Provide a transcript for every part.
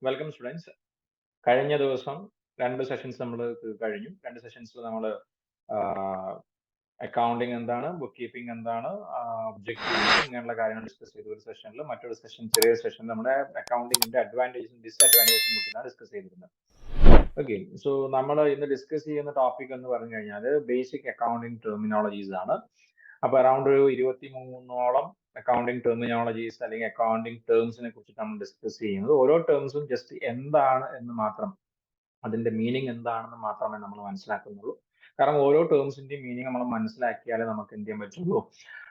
Welcome students. കഴിഞ്ഞ ദിവസം 2 sessions നമ്മൾ കഴിഞ്ഞു. 2 സെഷൻസിൽ നമ്മൾ അക്കൗണ്ടിങ് എന്താണ്, ബുക്ക് കീപ്പിംഗ് എന്താണ്, ഒബ്ജക്റ്റീവ്സ് ഇങ്ങനെയുള്ള കാര്യങ്ങൾ ഡിസ്കസ് ചെയ്തു ഒരു സെഷനിൽ. മറ്റൊരു സെഷൻ, ചെറിയ സെഷൻ നമ്മുടെ അക്കൗണ്ടിങ്ങിന്റെ അഡ്വാൻറ്റേജസും ഡിസ്അഡ്വാൻറ്റേജസും കുറിച്ചാണ് ഡിസ്കസ് ചെയ്തിരുന്നത്. ഓക്കെ, സോ നമ്മൾ ഇന്ന് ഡിസ്കസ് ചെയ്യുന്ന ടോപ്പിക് എന്ന് പറഞ്ഞു കഴിഞ്ഞാൽ ബേസിക് അക്കൗണ്ടിങ് ടെർമിനോളജീസ് ആണ്. അപ്പൊ അറൌണ്ട് ഒരു 23ഓളം അക്കൗണ്ടിങ് ടെർമിനോളജീസ് അല്ലെങ്കിൽ അക്കൗണ്ടിങ് ടേംസിനെ കുറിച്ചിട്ട് നമ്മൾ ഡിസ്കസ് ചെയ്യുന്നത്. ഓരോ ടേംസും ജസ്റ്റ് എന്താണ് എന്ന് മാത്രം, അതിന്റെ മീനിങ് എന്താണെന്ന് മാത്രമേ നമ്മൾ മനസ്സിലാക്കുന്നുള്ളൂ. കാരണം ഓരോ ടേംസിന്റെയും മീനിങ് നമ്മൾ മനസ്സിലാക്കിയാലേ നമുക്ക് എന്ത് ചെയ്യാൻ പറ്റുള്ളൂ,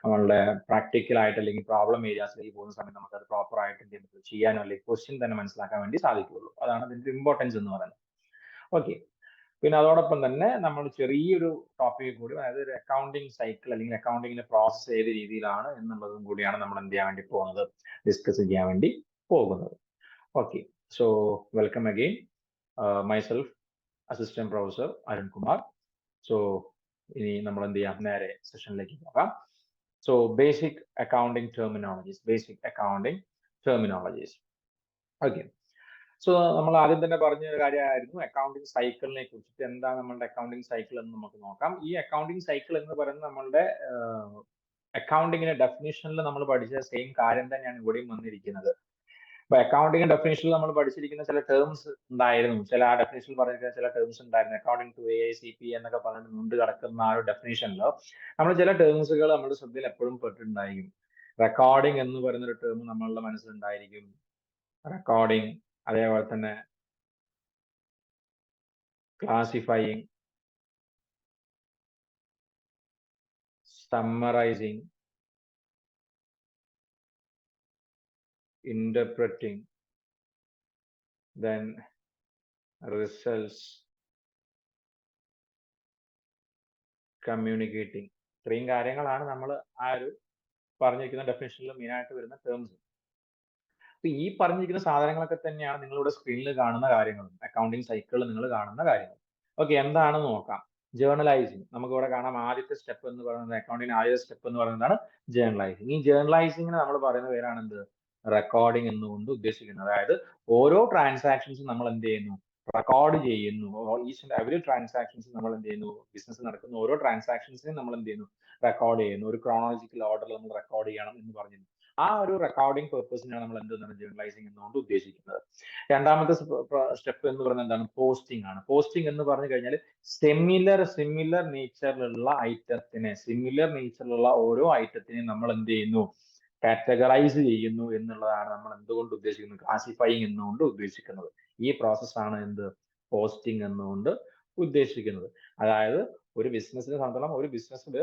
നമ്മളുടെ പ്രാക്ടിക്കൽ ആയിട്ട് അല്ലെങ്കിൽ പ്രോബ്ലം ഏരിയാസിലേക്ക് പോകുന്ന സമയത്ത് നമുക്ക് അത് പ്രോപ്പർ ആയിട്ട് എന്ത് ചെയ്യാൻ ചെയ്യാനോ അല്ലെങ്കിൽ ക്വസ്റ്റ്യൻ തന്നെ മനസ്സിലാക്കാൻ വേണ്ടി സാധിക്കുള്ളൂ. അതാണ് അതിന്റെ ഇമ്പോർട്ടൻസ് എന്ന് പറയുന്നത്. ഓക്കെ, പിന്നെ അതോടൊപ്പം തന്നെ നമ്മൾ ചെറിയൊരു ടോപ്പിക് കൂടി, അതായത് ഒരു അക്കൗണ്ടിങ് സൈക്കിൾ അല്ലെങ്കിൽ അക്കൗണ്ടിങ്ങിന്റെ പ്രോസസ് ഏത് രീതിയിലാണ് എന്നുള്ളതും കൂടിയാണ് നമ്മൾ എന്ത് ചെയ്യാൻ വേണ്ടി പോകുന്നത്, ഡിസ്കസ് ചെയ്യാൻ വേണ്ടി പോകുന്നത്. Okay, so welcome again, myself assistant professor Arunkumar. So ഇനി നമ്മൾ എന്ത് ചെയ്യാം, നേരെ സെഷനിലേക്ക് പോകാം. So basic accounting terminologies. Okay, so നമ്മൾ ആദ്യം തന്നെ പറഞ്ഞ ഒരു കാര്യമായിരുന്നു അക്കൗണ്ടിങ് സൈക്കിളിനെ കുറിച്ചിട്ട്. എന്താണ് നമ്മളുടെ അക്കൗണ്ടിങ് സൈക്കിൾ എന്ന് നമുക്ക് നോക്കാം. ഈ അക്കൗണ്ടിങ് സൈക്കിൾ എന്ന് പറയുന്നത് നമ്മളുടെ അക്കൗണ്ടിങ്ങിന്റെ ഡെഫിനിഷനിൽ നമ്മൾ പഠിച്ച സെയിം കാര്യം തന്നെയാണ് ഇവിടെയും വന്നിരിക്കുന്നത്. അപ്പൊ അക്കൗണ്ടിങ് ഡെഫിനേഷനിൽ നമ്മൾ പഠിച്ചിരിക്കുന്ന ചില ടേംസ് ഉണ്ടായിരുന്നു, ചില ആ ഡെഫിനേഷനിൽ പറഞ്ഞിരിക്കുന്ന ചില ടേംസ് ഉണ്ടായിരുന്നു. അക്കൗണ്ടിങ് ടു AICP എന്നൊക്കെ പറഞ്ഞിട്ട് മുണ്ട് കിടക്കുന്ന ആ ഒരു ഡെഫിനേഷനിൽ നമ്മൾ ചില ടേംസുകൾ നമ്മുടെ ശ്രദ്ധയിൽ എപ്പോഴും പെട്ടിട്ടുണ്ടായിരിക്കും. റെക്കോർഡിംഗ് എന്ന് പറയുന്ന ഒരു ടേം നമ്മളുടെ മനസ്സിലുണ്ടായിരിക്കും. റെക്കോർഡിംഗ്, അതേപോലെ തന്നെ classifying, summarising, interpreting, then results, communicating. ഇത്രയും കാര്യങ്ങളാണ് നമ്മൾ ആ ഒരു പറഞ്ഞിരിക്കുന്ന ഡെഫിനേഷനിൽ മെയിൻ ആയിട്ട് വരുന്ന ടേംസ്. അപ്പൊ ഈ പറഞ്ഞിരിക്കുന്ന സാധനങ്ങളൊക്കെ തന്നെയാണ് നിങ്ങളിവിടെ സ്ക്രീനിൽ കാണുന്ന കാര്യങ്ങളും അക്കൗണ്ടിങ് സൈക്കിളിൽ നിങ്ങൾ കാണുന്ന കാര്യങ്ങൾ. ഓക്കെ, എന്താണെന്ന് നോക്കാം. ജേർണലൈസിങ് നമുക്ക് ഇവിടെ കാണാം. ആദ്യത്തെ സ്റ്റെപ്പ് എന്ന് പറയുന്നത്, അക്കൗണ്ടിങ് ആദ്യത്തെ സ്റ്റെപ്പ് എന്ന് പറയുന്നതാണ് ജേർണലൈസിങ്. ഈ ജേർണലൈസിങ്ങിന് നമ്മൾ പറയുന്ന പേരാണ് എന്ത്, റെക്കോർഡിംഗ് എന്നുകൊണ്ട് ഉദ്ദേശിക്കുന്നത്. അതായത് ഓരോ ട്രാൻസാക്ഷൻസും നമ്മൾ എന്ത് ചെയ്യുന്നു, റെക്കോർഡ് ചെയ്യുന്നു. ഈച്ച് ആൻഡ് എവറി ട്രാൻസാക്ഷൻസ് നമ്മൾ എന്ത് ചെയ്യുന്നു, ബിസിനസ് നടക്കുന്ന ഓരോ ട്രാൻസാക്ഷൻസിനും നമ്മൾ എന്ത് ചെയ്യുന്നു, റെക്കോർഡ് ചെയ്യുന്നു. ഒരു ക്രോണോളജിക്കൽ ഓർഡറിൽ നമ്മൾ റെക്കോർഡ് ചെയ്യണം എന്ന് പറഞ്ഞിരുന്നു. ആ ഒരു റെക്കോർഡിംഗ് പേർപ്പസിനാണ് നമ്മൾ എന്താണ് ജേർണലൈസിംഗ് എന്നുകൊണ്ട് ഉദ്ദേശിക്കുന്നത്. രണ്ടാമത്തെ സ്റ്റെപ്പ് എന്ന് പറയുന്നത് എന്താണ്, പോസ്റ്റിംഗ് ആണ്. പോസ്റ്റിംഗ് എന്ന് പറഞ്ഞു കഴിഞ്ഞാൽ സിമിലർ നേച്ചറിലുള്ള ഐറ്റത്തിനെ, സിമിലർ നേച്ചറിലുള്ള ഓരോ ഐറ്റത്തിനെയും നമ്മൾ എന്ത് ചെയ്യുന്നു, കാറ്റഗറൈസ് ചെയ്യുന്നു എന്നുള്ളതാണ് നമ്മൾ എന്തുകൊണ്ട് ഉദ്ദേശിക്കുന്നത്, ക്ലാസിഫയിങ് എന്നുകൊണ്ട് ഉദ്ദേശിക്കുന്നത്. ഈ പ്രോസസ്സാണ് എന്ത്, പോസ്റ്റിംഗ് എന്നുകൊണ്ട് ഉദ്ദേശിക്കുന്നത്. അതായത് ഒരു ബിസിനസിനെ സംബന്ധിച്ചിടത്തോളം ഒരു ബിസിനസ്സിൽ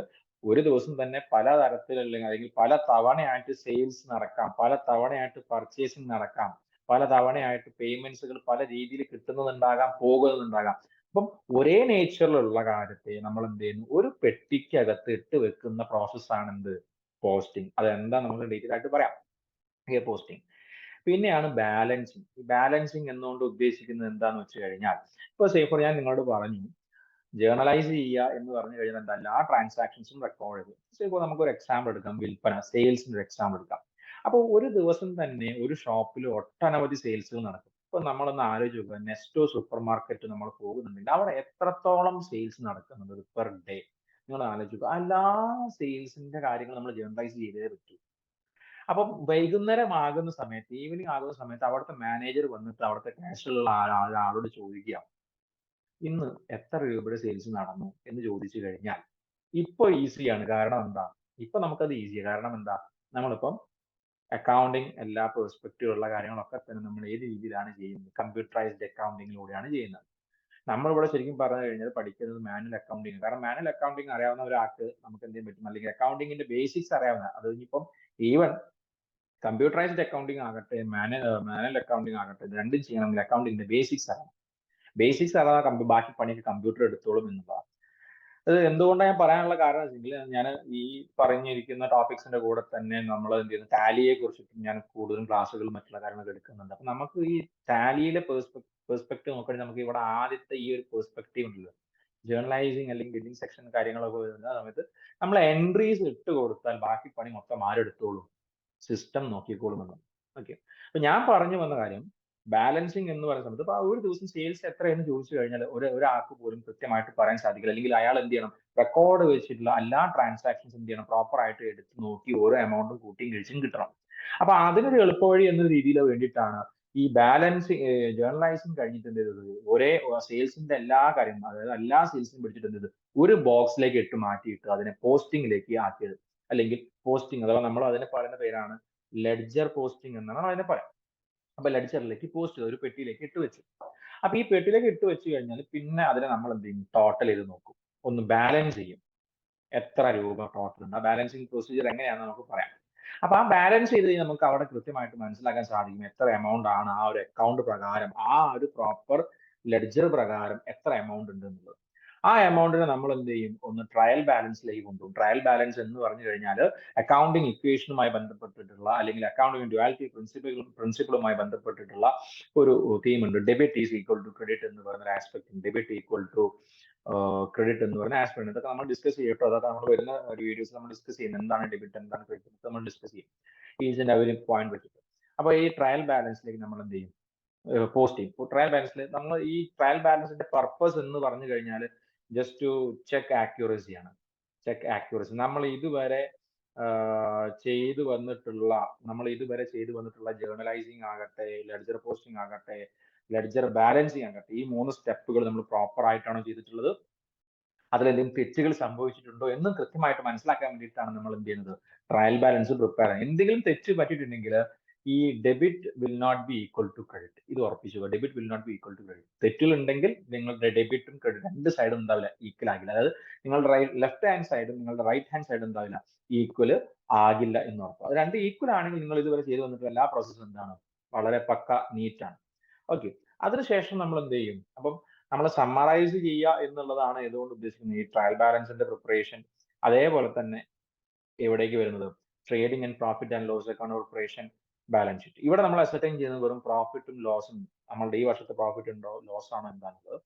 ഒരു ദിവസം തന്നെ പല തരത്തിലുള്ള അല്ലെങ്കിൽ പല തവണയായിട്ട് സെയിൽസ് നടക്കാം, പല തവണയായിട്ട് പർച്ചേസിങ് നടക്കാം, പല തവണയായിട്ട് പേയ്മെന്റ്സുകൾ പല രീതിയിൽ കിട്ടുന്നുണ്ടാകാം, പോകുന്നുണ്ടാകാം. അപ്പം ഒരേ നേച്ചറിലുള്ള കാര്യത്തെ നമ്മൾ എന്ത് ചെയ്യുന്നു, ഒരു പെട്ടിക്കകത്ത് ഇട്ട് വെക്കുന്ന പ്രോസസ്സാണ് എന്ത്, പോസ്റ്റിംഗ്. അതെന്താ നമുക്ക് ഡീറ്റെയിൽ ആയിട്ട് പറയാം. പോസ്റ്റിംഗ്. പിന്നെയാണ് ബാലൻസിങ്. ബാലൻസിങ് എന്നുകൊണ്ട് ഉദ്ദേശിക്കുന്നത് എന്താന്ന് വെച്ച് കഴിഞ്ഞാൽ, ഇപ്പൊ സേഫ് ഞാൻ നിങ്ങളോട് പറഞ്ഞു ജേർണലൈസ് ചെയ്യുക എന്ന് പറഞ്ഞു കഴിഞ്ഞാൽ എന്താ, എല്ലാ ട്രാൻസാക്ഷൻസും റെക്കോർഡ് ചെയ്തു. സോ ഇപ്പോൾ നമുക്കൊരു എക്സാമ്പിൾ എടുക്കാം, വിൽപ്പന, സെയിൽസിന്റെ ഒരു എക്സാമ്പിൾ എടുക്കാം. അപ്പോൾ ഒരു ദിവസം തന്നെ ഒരു ഷോപ്പിൽ ഒട്ടനവധി സെയിൽസുകൾ നടക്കും. ഇപ്പൊ നമ്മളൊന്ന് ആലോചിച്ച് നോക്കുക, നെസ്റ്റോ സൂപ്പർ മാർക്കറ്റ് നമ്മൾ പോകുന്നുണ്ടെങ്കിൽ അവിടെ എത്രത്തോളം സെയിൽസ് നടക്കുന്നുണ്ട് ഒരു പെർ ഡേ, നിങ്ങൾ ആലോചിക്കുക. എല്ലാ സെയിൽസിന്റെ കാര്യങ്ങൾ നമ്മൾ ജേർണലൈസ് ചെയ്തേ പറ്റൂ. അപ്പം വൈകുന്നേരം ആകുന്ന സമയത്ത്, ഈവനിങ് ആകുന്ന സമയത്ത് അവിടുത്തെ മാനേജർ വന്നിട്ട് അവിടുത്തെ ക്യാഷിലുള്ള ആളോട് ചോദിക്കുക, ഇന്ന് എത്ര രൂപയുടെ സെയിൽസ് നടന്നു എന്ന് ചോദിച്ചു കഴിഞ്ഞാൽ ഇപ്പൊ ഈസിയാണ്. കാരണം എന്താ, ഇപ്പൊ നമുക്കത് ഈസിയാണ്. കാരണം എന്താ, നമ്മളിപ്പം അക്കൗണ്ടിങ് എല്ലാ പെർസ്പെക്റ്റീവ് ഉള്ള കാര്യങ്ങളൊക്കെ തന്നെ നമ്മൾ ഏത് രീതിയിലാണ് ചെയ്യുന്നത്, കമ്പ്യൂട്ടറൈസ്ഡ് അക്കൗണ്ടിങ്ങിലൂടെയാണ് ചെയ്യുന്നത്. നമ്മളിവിടെ ശരിക്കും പറഞ്ഞു കഴിഞ്ഞാൽ പഠിക്കുന്നത് മാനുവൽ അക്കൗണ്ടിങ്. കാരണം മാനുവൽ അക്കൗണ്ടിങ് അറിയാവുന്ന ഒരാൾക്ക് നമുക്ക് എന്ത് ചെയ്യാൻ പറ്റും, അല്ലെങ്കിൽ അക്കൗണ്ടിങ്ങിന്റെ ബേസിക്സ് അറിയാവുന്ന, അത് ഇനിയിപ്പം ഈവൻ കമ്പ്യൂട്ടറൈസ്ഡ് അക്കൗണ്ടിങ് ആകട്ടെ മാനുവൽ അക്കൗണ്ടിങ് ആകട്ടെ, രണ്ടും ചെയ്യണമെങ്കിൽ അക്കൗണ്ടിങ്ങിന്റെ ബേസിക്സ് അറിയാം. ബേസിക്സ് അറിയാതെ ബാക്കി പണിയൊക്കെ കമ്പ്യൂട്ടർ എടുത്തോളും എന്നുള്ളതാണ്. അത് എന്തുകൊണ്ടാണ് ഞാൻ പറയാനുള്ള കാരണം വെച്ചെങ്കിൽ, ഞാൻ ഈ പറഞ്ഞിരിക്കുന്ന ടോപ്പിക്സിന്റെ കൂടെ തന്നെ നമ്മൾ എന്ത് ചെയ്യുന്നു, ടാലിയെ കുറിച്ചിട്ട് ഞാൻ കൂടുതലും ക്ലാസ്സുകളും മറ്റുള്ള കാര്യങ്ങളൊക്കെ എടുക്കുന്നുണ്ട്. അപ്പൊ നമുക്ക് ഈ ടാലിയിലെ പെർസ്പെക്റ്റീവ് നോക്കുകയാണെങ്കിൽ നമുക്ക് ഇവിടെ ആദ്യത്തെ ഈ ഒരു പെർസ്പെക്റ്റീവ് ഉണ്ടല്ലോ, ജേർണലൈസിങ് അല്ലെങ്കിൽ ബില്ലിംഗ് സെക്ഷൻ കാര്യങ്ങളൊക്കെ വരുന്ന സമയത്ത് നമ്മൾ എൻട്രീസ് ഇട്ട് കൊടുത്താൽ ബാക്കി പണി മൊത്തം ആരെടുത്തോളും, സിസ്റ്റം നോക്കിക്കോളും എന്ന്. ഓക്കെ, അപ്പൊ ഞാൻ പറഞ്ഞു വന്ന കാര്യം, ബാലൻസിങ് എന്ന് പറയുന്ന സമയത്ത് ഇപ്പൊ ഒരു ദിവസം സെയിൽസ് എത്രയെന്ന് ചോദിച്ചു കഴിഞ്ഞാൽ ഒരാൾക്ക് പോലും കൃത്യമായിട്ട് പറയാൻ സാധിക്കില്ല. അല്ലെങ്കിൽ അയാൾ എന്ത് ചെയ്യണം, റെക്കോർഡ് വെച്ചിട്ടുള്ള എല്ലാ ട്രാൻസാക്ഷൻസ് എന്ത് ചെയ്യണം, പ്രോപ്പർ ആയിട്ട് എടുത്ത് നോക്കി ഓരോ എമൗണ്ടും കൂട്ടിയും കഴിച്ചും കിട്ടണം. അപ്പൊ അതിനൊരു എളുപ്പവഴി എന്ന രീതിയിൽ വേണ്ടിയിട്ടാണ് ഈ ബാലൻസ് ജേർണലൈസിങ് കഴിഞ്ഞിട്ട് എന്ത് ചെയ്തത്, ഒരേ സെയിൽസിന്റെ എല്ലാ കാര്യങ്ങളും, അതായത് എല്ലാ സെയിൽസിനും പിടിച്ചിട്ട് എന്ത് ചെയ്ത് ഒരു ബോക്സിലേക്ക് ഇട്ട് മാറ്റിയിട്ട് അതിനെ പോസ്റ്റിംഗിലേക്ക് ആക്കിയത്. അല്ലെങ്കിൽ പോസ്റ്റിംഗ് അഥവാ നമ്മൾ അതിനെ പറയുന്ന പേരാണ് ലെഡ്ജർ പോസ്റ്റിംഗ് എന്നാണ് അതിനെ പറയാം. അപ്പൊ ലെഡ്ജറിലേക്ക് പോസ്റ്റ് ചെയ്ത് ഒരു പെട്ടിയിലേക്ക് ഇട്ട് വെച്ചു. അപ്പൊ ഈ പെട്ടിയിലേക്ക് ഇട്ട് വെച്ച് കഴിഞ്ഞാൽ പിന്നെ അതിനെ നമ്മൾ എന്ത് ചെയ്യും, ടോട്ടൽ ചെയ്ത് നോക്കും, ഒന്ന് ബാലൻസ് ചെയ്യും, എത്ര രൂപ ടോട്ടൽ ഉണ്ട്. ആ ബാലൻസിങ് പ്രൊസീജിയർ എങ്ങനെയാണെന്ന് നമുക്ക് പറയാം. അപ്പൊ ആ ബാലൻസ് ചെയ്ത് കഴിഞ്ഞാൽ നമുക്ക് അവിടെ കൃത്യമായിട്ട് മനസ്സിലാക്കാൻ സാധിക്കും എത്ര എമൗണ്ട് ആണ് ആ ഒരു അക്കൗണ്ട് പ്രകാരം, ആ ഒരു പ്രോപ്പർ ലെഡ്ജർ പ്രകാരം എത്ര എമൗണ്ട് ഉണ്ട് എന്നുള്ളത്. ആ എമൗണ്ടിനെ നമ്മൾ എന്ത് ചെയ്യും, ഒന്ന് ട്രയൽ ബാലൻസിലേക്ക് കൊണ്ടുപോകും. ട്രയൽ ബാലൻസ് എന്ന് പറഞ്ഞു കഴിഞ്ഞാൽ അക്കൗണ്ടിങ് ഇക്വേഷനുമായി ബന്ധപ്പെട്ടിട്ടുള്ള, അല്ലെങ്കിൽ അക്കൗണ്ടിങ് ഡ്യുവാലിറ്റി പ്രിൻസിപ്പിളുമായി ബന്ധപ്പെട്ടിട്ടുള്ള ഒരു തീം ഉണ്ട്. Debit is equal to credit എന്ന് പറയുന്ന ഒരു aspect, debit equal to credit എന്ന് പറയുന്ന ആസ്പെക്ട്. ഇതൊക്കെ നമ്മൾ ഡിസ്കസ് ചെയ്യട്ടോ, അതൊക്കെ നമ്മൾ വരുന്ന ഒരു വീഡിയോസ് നമ്മൾ ഡിസ്കസ് ചെയ്യുന്നത്, എന്താണ് ഡെബിറ്റ്, എന്താണ് ക്രെഡിറ്റ്, നമ്മൾ ഡിസ്കസ് ചെയ്യും ഈച്ച് ആൻഡ് എവരി പോയിന്റ് വെച്ചിട്ട്. അപ്പൊ ഈ ട്രയൽ ബാലൻസിലേക്ക് നമ്മൾ എന്ത് ചെയ്യും, പോസ്റ്റ് ചെയ്യും. ട്രയൽ ബാലൻസിൽ നമ്മൾ ഈ ട്രയൽ ബാലൻസിന്റെ പർപ്പസ് എന്ന് പറഞ്ഞു കഴിഞ്ഞാൽ ജസ്റ്റ് ടു ചെക്ക് ആക്യുറസി ആണ്. ചെക്ക് ആക്യുറസി നമ്മൾ ഇതുവരെ ചെയ്തു വന്നിട്ടുള്ള ജേർണലൈസിങ് ആകട്ടെ, ലെഡ്ജർ പോസ്റ്റിംഗ് ആകട്ടെ, ലെഡ്ജർ ബാലൻസിങ് ആകട്ടെ, ഈ 3 സ്റ്റെപ്പുകൾ നമ്മൾ പ്രോപ്പർ ആയിട്ടാണോ ചെയ്തിട്ടുള്ളത്, അതിലെന്തെങ്കിലും തെറ്റുകൾ സംഭവിച്ചിട്ടുണ്ടോ എന്നും കൃത്യമായിട്ട് മനസ്സിലാക്കാൻ വേണ്ടിയിട്ടാണ് നമ്മൾ എന്ത് ചെയ്യുന്നത്, ട്രയൽ ബാലൻസ് പ്രിപ്പയർ ചെയ്യുന്നത്. എന്തെങ്കിലും തെറ്റ് പറ്റിയിട്ടുണ്ടെങ്കിൽ ഈ debit will not be equal to credit, ഇത് ഉറപ്പിച്ചു. Debit will not be equal to credit. തെറ്റുകളുണ്ടെങ്കിൽ നിങ്ങളുടെ ഡെബിറ്റും ക്രെഡിറ്റ് രണ്ട് സൈഡും ഉണ്ടാവില്ല, ഈക്വൽ ആകില്ല. അതായത് നിങ്ങളുടെ ലെഫ്റ്റ് ഹാൻഡ് സൈഡും നിങ്ങളുടെ റൈറ്റ് ഹാൻഡ് സൈഡും എന്താവില്ല, ഈക്വൽ ആകില്ല എന്ന് ഉറപ്പ്. അത് രണ്ട് ഈക്വൽ ആണെങ്കിൽ നിങ്ങൾ ഇതുവരെ ചെയ്തു വന്നിട്ട് എല്ലാ പ്രോസസ്സും എന്താണ്, വളരെ പക്ക നീറ്റാണ്. ഓക്കെ, അതിനുശേഷം നമ്മൾ എന്ത് ചെയ്യും, അപ്പം നമ്മൾ സമ്മറൈസ് ചെയ്യുക എന്നുള്ളതാണ് ഇതുകൊണ്ട് ഉദ്ദേശിക്കുന്നത്, ഈ ട്രയൽ ബാലൻസിന്റെ പ്രിപ്പറേഷൻ. അതേപോലെ തന്നെ എവിടേക്ക് വരുന്നത്, trading and profit and loss account preparation, balance sheet. ഇവിടെ നമ്മൾ അസർട്ടൈൻ ചെയ്യുന്നത് വെറും പ്രോഫിറ്റും ലോസും, നമ്മളുടെ ഈ വർഷത്തെ പ്രോഫിറ്റ് ഉണ്ടോ ലോസ് ആണോ എന്താണുള്ളത്.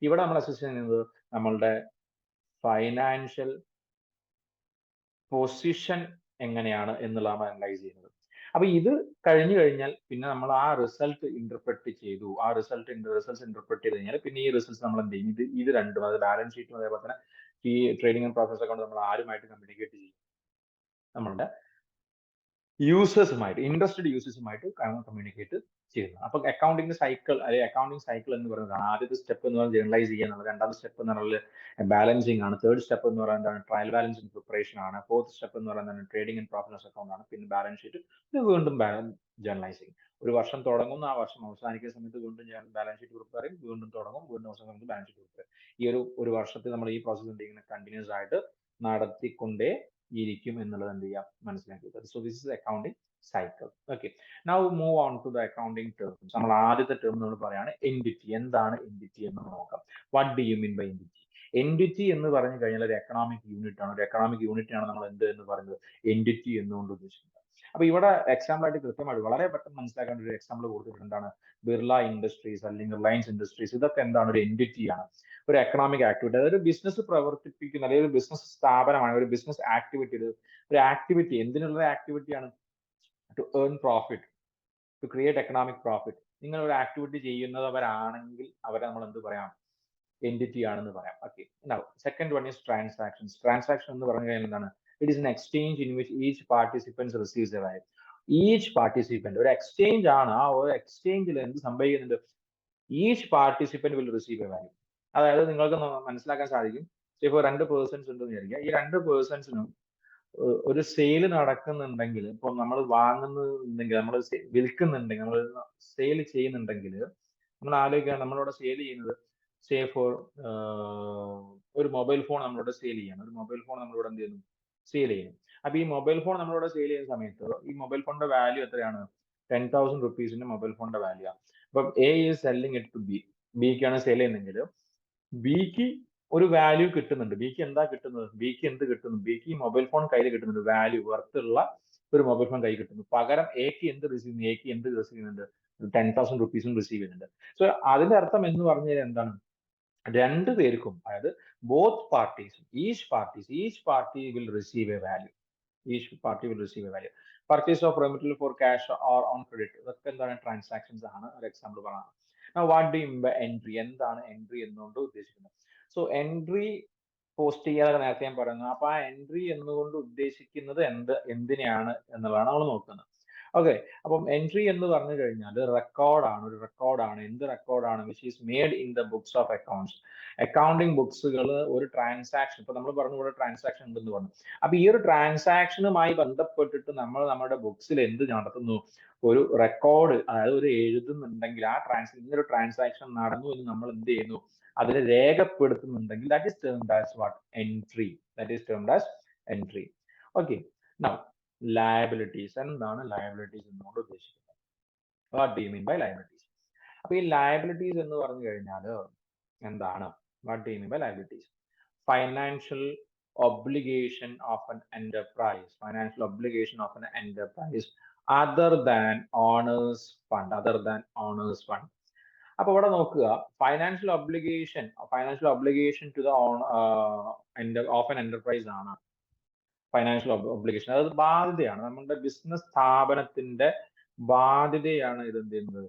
ഇവിടെ നമ്മൾ അസസ് ചെയ്യുന്നത് നമ്മളുടെ ഫൈനാൻഷ്യൽ പൊസിഷൻ എങ്ങനെയാണ് എന്നുള്ളതാണ് അനലൈസ് ചെയ്യുന്നത്. അപ്പൊ ഇത് കഴിഞ്ഞു കഴിഞ്ഞാൽ പിന്നെ നമ്മൾ ആ റിസൾട്ട് ഇന്റർപ്രറ്റ് ചെയ്തു, ആ റിസൾട്ട്സ് ഇന്റർപ്രറ്റ് ചെയ്ത് കഴിഞ്ഞാൽ പിന്നെ ഈ റിസൾട്ട്സ് നമ്മൾ എന്ത് ചെയ്യും, ഇത് രണ്ടും, അത് ബാലൻസ് ഷീറ്റും അതേപോലെ തന്നെ ഈ ട്രേഡിംഗ് ആൻഡ് പ്രോഫിറ്റ് അക്കൗണ്ട് നമ്മൾ ആരുമായിട്ട് കമ്മ്യൂണിക്കേറ്റ് ചെയ്യും, നമ്മളുടെ യൂസേഴ്സുമായിട്ട്, ഇൻട്രസ്റ്റഡ് യൂസേഴ്സുമായിട്ട് കമ്മ്യൂണിക്കേറ്റ് ചെയ്യുന്നത്. അപ്പൊ അക്കൗണ്ടിങ് സൈക്കിൾ, അല്ലെങ്കിൽ അക്കൗണ്ടിങ് സൈക്കിൾ എന്ന് പറയുന്നതാണ്. ആദ്യത്തെ സ്റ്റെപ്പ് എന്ന് പറയുന്നത് ജനറലൈസ് ചെയ്യുക എന്നുള്ളത്, രണ്ടാമത്തെ സ്റ്റെപ്പ് എന്ന് പറയുന്നത് ബാലൻസിങ് ആണ്, തേർഡ് സ്റ്റെപ്പ് എന്ന് പറയുന്നത് ട്രയൽ ബാലൻസിങ് പ്രിപ്പറേഷൻ ആണ്, ഫോർത്ത് സ്റ്റെപ്പ് എന്ന് പറയുന്നത് trading and profit loss account ആണ്, പിന്നെ ബാലൻസ് ഷീറ്റ്, ഇത് വീണ്ടും ജനറലൈസിങ്. ഒരു വർഷം തുടങ്ങുന്നു, ആ വർഷം അവസാനിക്കുന്ന സമയത്ത് വീണ്ടും ബാലൻസ് ഷീറ്റ് പ്രിപ്പയർ ചെയ്യും, വീണ്ടും തുടങ്ങും, വീണ്ടും അവസാനം ബാലൻസ് ഷീറ്റ് പ്രിപ്പയർ. ഈ ഒരു വർഷത്തിൽ നമ്മൾ ഈ പ്രോസസ് ഇങ്ങനെ കണ്ടിന്യൂസ് ആയിട്ട് നടത്തിക്കൊണ്ടേ ഇരിക്കും എന്നുള്ളത് എന്ത് ചെയ്യാം, മനസ്സിലാക്കുക. So this is accounting cycle. Okay, now move on to the accounting terms. നമ്മൾ ആദ്യത്തെ ടേം നമ്മൾ പറയാണ് എൻറ്റിറ്റി. എന്താണ് എൻറ്റിറ്റി എന്ന് നോക്കാം. What do you mean by entity? Entity എന്ന് പറഞ്ഞു കഴിഞ്ഞാൽ ഒരു എക്കണോമിക് യൂണിറ്റ് ആണ്. ഒരു എക്കണോമിക് യൂണിറ്റ് ആണ് നമ്മൾ എന്ത് എന്ന് പറയുന്നത്, എൻറ്റിറ്റി എന്നുകൊണ്ട് ഉദ്ദേശിക്കുന്നത്. അപ്പൊ ഇവിടെ എക്സാമ്പിൾ ആയിട്ട് കൃത്യമായിട്ട് വളരെ പെട്ടെന്ന് മനസ്സിലാക്കേണ്ട ഒരു എക്സാമ്പിൾ കൊടുത്തിട്ടുണ്ടാണ്, ബിർള ഇൻഡസ്ട്രീസ് അല്ലെങ്കിൽ റിലയൻസ് ഇൻഡസ്ട്രീസ്. ഇതൊക്കെ എന്താണ്, ഒരു എൻറ്റിറ്റി ആണ്, ഒരു എക്കണോമിക് ആക്ടിവിറ്റി. അതായത് ബിസിനസ് പ്രവർത്തിപ്പിക്കുന്ന, അല്ലെങ്കിൽ ഒരു ബിസിനസ് സ്ഥാപനമാണ്, ഒരു ബിസിനസ് ആക്ടിവിറ്റി. ഒരു ആക്ടിവിറ്റി എന്തിനുള്ള ആക്ടിവിറ്റിയാണ്, to earn profit, to create economic profit. നിങ്ങൾ ഒരു ആക്ടിവിറ്റി ചെയ്യുന്നവരാണെങ്കിൽ അവരെ നമ്മൾ എന്ത് പറയാം, എൻറ്റിറ്റി ആണെന്ന് പറയാം. Okay, second one is transactions. Transaction എന്ന് പറഞ്ഞു കഴിഞ്ഞാൽ എന്താണ്, it is an exchange in which each participants receives A value. Each participant ഒരു എക്സ്ചേഞ്ച് ആണ്. ആ ഒരു എക്സ്ചേഞ്ചിൽ എന്ത് സംഭവിക്കുന്നുണ്ട്, each participant will receive a value. അതായത് നിങ്ങൾക്ക് മനസ്സിലാക്കാൻ സാധിക്കും, ഇപ്പോൾ 2 പേഴ്സൺസ് ഉണ്ടെന്ന് വിചാരിക്കുക. ഈ 2 പേഴ്സൺസിനും ഒരു സെയിൽ നടക്കുന്നുണ്ടെങ്കിൽ, ഇപ്പൊ നമ്മൾ വാങ്ങുന്നുണ്ടെങ്കിൽ, നമ്മൾ വിൽക്കുന്നുണ്ടെങ്കിൽ, നമ്മൾ സെയിൽ ചെയ്യുന്നുണ്ടെങ്കിൽ, നമ്മൾ ആലോചിക്കുക, നമ്മളിവിടെ സെയിൽ ചെയ്യുന്നത് സേ ഫോർ ഒരു മൊബൈൽ ഫോൺ നമ്മളിവിടെ സെയിൽ ചെയ്യണം. ഒരു മൊബൈൽ ഫോൺ നമ്മളിവിടെ എന്ത് ചെയ്യുന്നു, സെയിൽ ചെയ്യുന്നു. അപ്പൊ ഈ മൊബൈൽ ഫോൺ നമ്മളിവിടെ സെയിൽ ചെയ്യുന്ന സമയത്ത് ഈ മൊബൈൽ ഫോണിന്റെ വാല്യൂ എത്രയാണ്, 10,000 റുപ്പീസിന്റെ മൊബൈൽ ഫോണിന്റെ വാല്യൂ ആണ്. അപ്പം a is selling it to b, ബിക്കാണ് സെയിൽ ചെയ്യുന്നതെങ്കിൽ ബിക്ക് ഒരു വാല്യൂ കിട്ടുന്നുണ്ട്. ബിക്ക് എന്താ കിട്ടുന്നത്, ബിക്ക് എന്ത് കിട്ടുന്നു, ബിക്ക് ഈ മൊബൈൽ ഫോൺ കയ്യിൽ കിട്ടുന്നുണ്ട്, വാല്യൂ വർത്ത് ഉള്ള ഒരു മൊബൈൽ ഫോൺ കയ്യിൽ കിട്ടുന്നു. പകരം എക്ക് എന്ത് റിസീവ് ചെയ്യുന്നു, എക്ക് എന്ത് റിസീവ് ചെയ്യുന്നുണ്ട്, 10,000 റുപ്പീസും റിസീവ് ചെയ്യുന്നുണ്ട്. സോ അതിന്റെ അർത്ഥം എന്ന് പറഞ്ഞു കഴിഞ്ഞാൽ എന്താണ്, രണ്ടു പേർക്കും, അതായത് both parties, each party will receive a value. Each party will receive a value. Purchase of raw material for cash or on credit, ഇതൊക്കെ എന്താണ് ട്രാൻസാക്ഷൻസ് ആണ്. ഒരു എക്സാമ്പിൾ പറയാം. What do you by entry, എന്താണ് എൻട്രി എന്നുകൊണ്ട് ഉദ്ദേശിക്കുന്നത്? So entry post ചെയ്യാതെ നേരത്തെ ഞാൻ പറയുന്നത്. അപ്പൊ ആ എൻട്രി എന്നുകൊണ്ട് ഉദ്ദേശിക്കുന്നത് എന്തിനെയാണ് എന്നുള്ളതാണ് നമ്മൾ നോക്കുന്നത്. ഓക്കെ, അപ്പം എൻട്രി എന്ന് പറഞ്ഞു കഴിഞ്ഞാൽ റെക്കോർഡാണ്, ഒരു റെക്കോർഡാണ്. എന്ത് റെക്കോർഡാണ്? Which is made in the books of accounts. Accounting ബുക്സുകൾ ഒരു ട്രാൻസാക്ഷൻ, ഇപ്പൊ നമ്മൾ പറഞ്ഞു ഇവിടെ ട്രാൻസാക്ഷൻ ഉണ്ടെന്ന് പറഞ്ഞു. അപ്പൊ ഈ ഒരു ട്രാൻസാക്ഷനുമായി ബന്ധപ്പെട്ടിട്ട് നമ്മൾ നമ്മുടെ ബുക്സിൽ എന്ത് നടത്തുന്നു? ഒരു റെക്കോർഡ്, അതായത് ഒരു എഴുതുന്നുണ്ടെങ്കിൽ ആ ഇങ്ങനൊരു ട്രാൻസാക്ഷൻ നടന്നു എന്ന് നമ്മൾ എന്ത് ചെയ്യുന്നു? അതിനെ രേഖപ്പെടുത്തുന്നുണ്ടെങ്കിൽ that is termed as what? Entry. That is termed as entry. Okay. Now, liabilities. എന്താണ് liabilities എന്നുകൊണ്ട് ഉദ്ദേശിക്കുന്നത്? What do you mean by liabilities? അപ്പൊ ഈ liabilities എന്ന് പറഞ്ഞു കഴിഞ്ഞാൽ എന്താണ്? What do you mean by liabilities? Financial obligation of an enterprise. Financial obligation of an enterprise other than owners fund. Other than owners fund. അപ്പൊ ഇവിടെ നോക്കുക, financial obligation to the of an enterprise ആണ് financial obligation. അതായത് ബാധ്യതയാണ്, നമ്മുടെ business സ്ഥാപനത്തിന്റെ ബാധ്യതയാണ് ഇത് എന്ത് ചെയ്യുന്നത്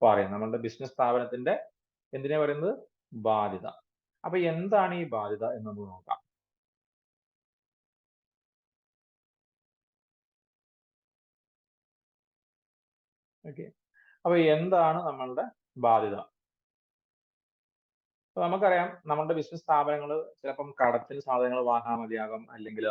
പറയുന്നത്. നമ്മുടെ ബിസിനസ് സ്ഥാപനത്തിന്റെ എന്തിനാ പറയുന്നത്? ബാധ്യത. അപ്പൊ എന്താണ് ഈ ബാധ്യത എന്ന് നമുക്ക് നോക്കാം. ഓക്കെ, അപ്പൊ എന്താണ് നമ്മളുടെ ബാധ്യത? അപ്പൊ നമുക്കറിയാം, നമ്മുടെ ബിസിനസ് സ്ഥാപനങ്ങൾ ചിലപ്പം കടത്തിന് സാധനങ്ങൾ വാങ്ങാൻ മതിയാകും, അല്ലെങ്കിൽ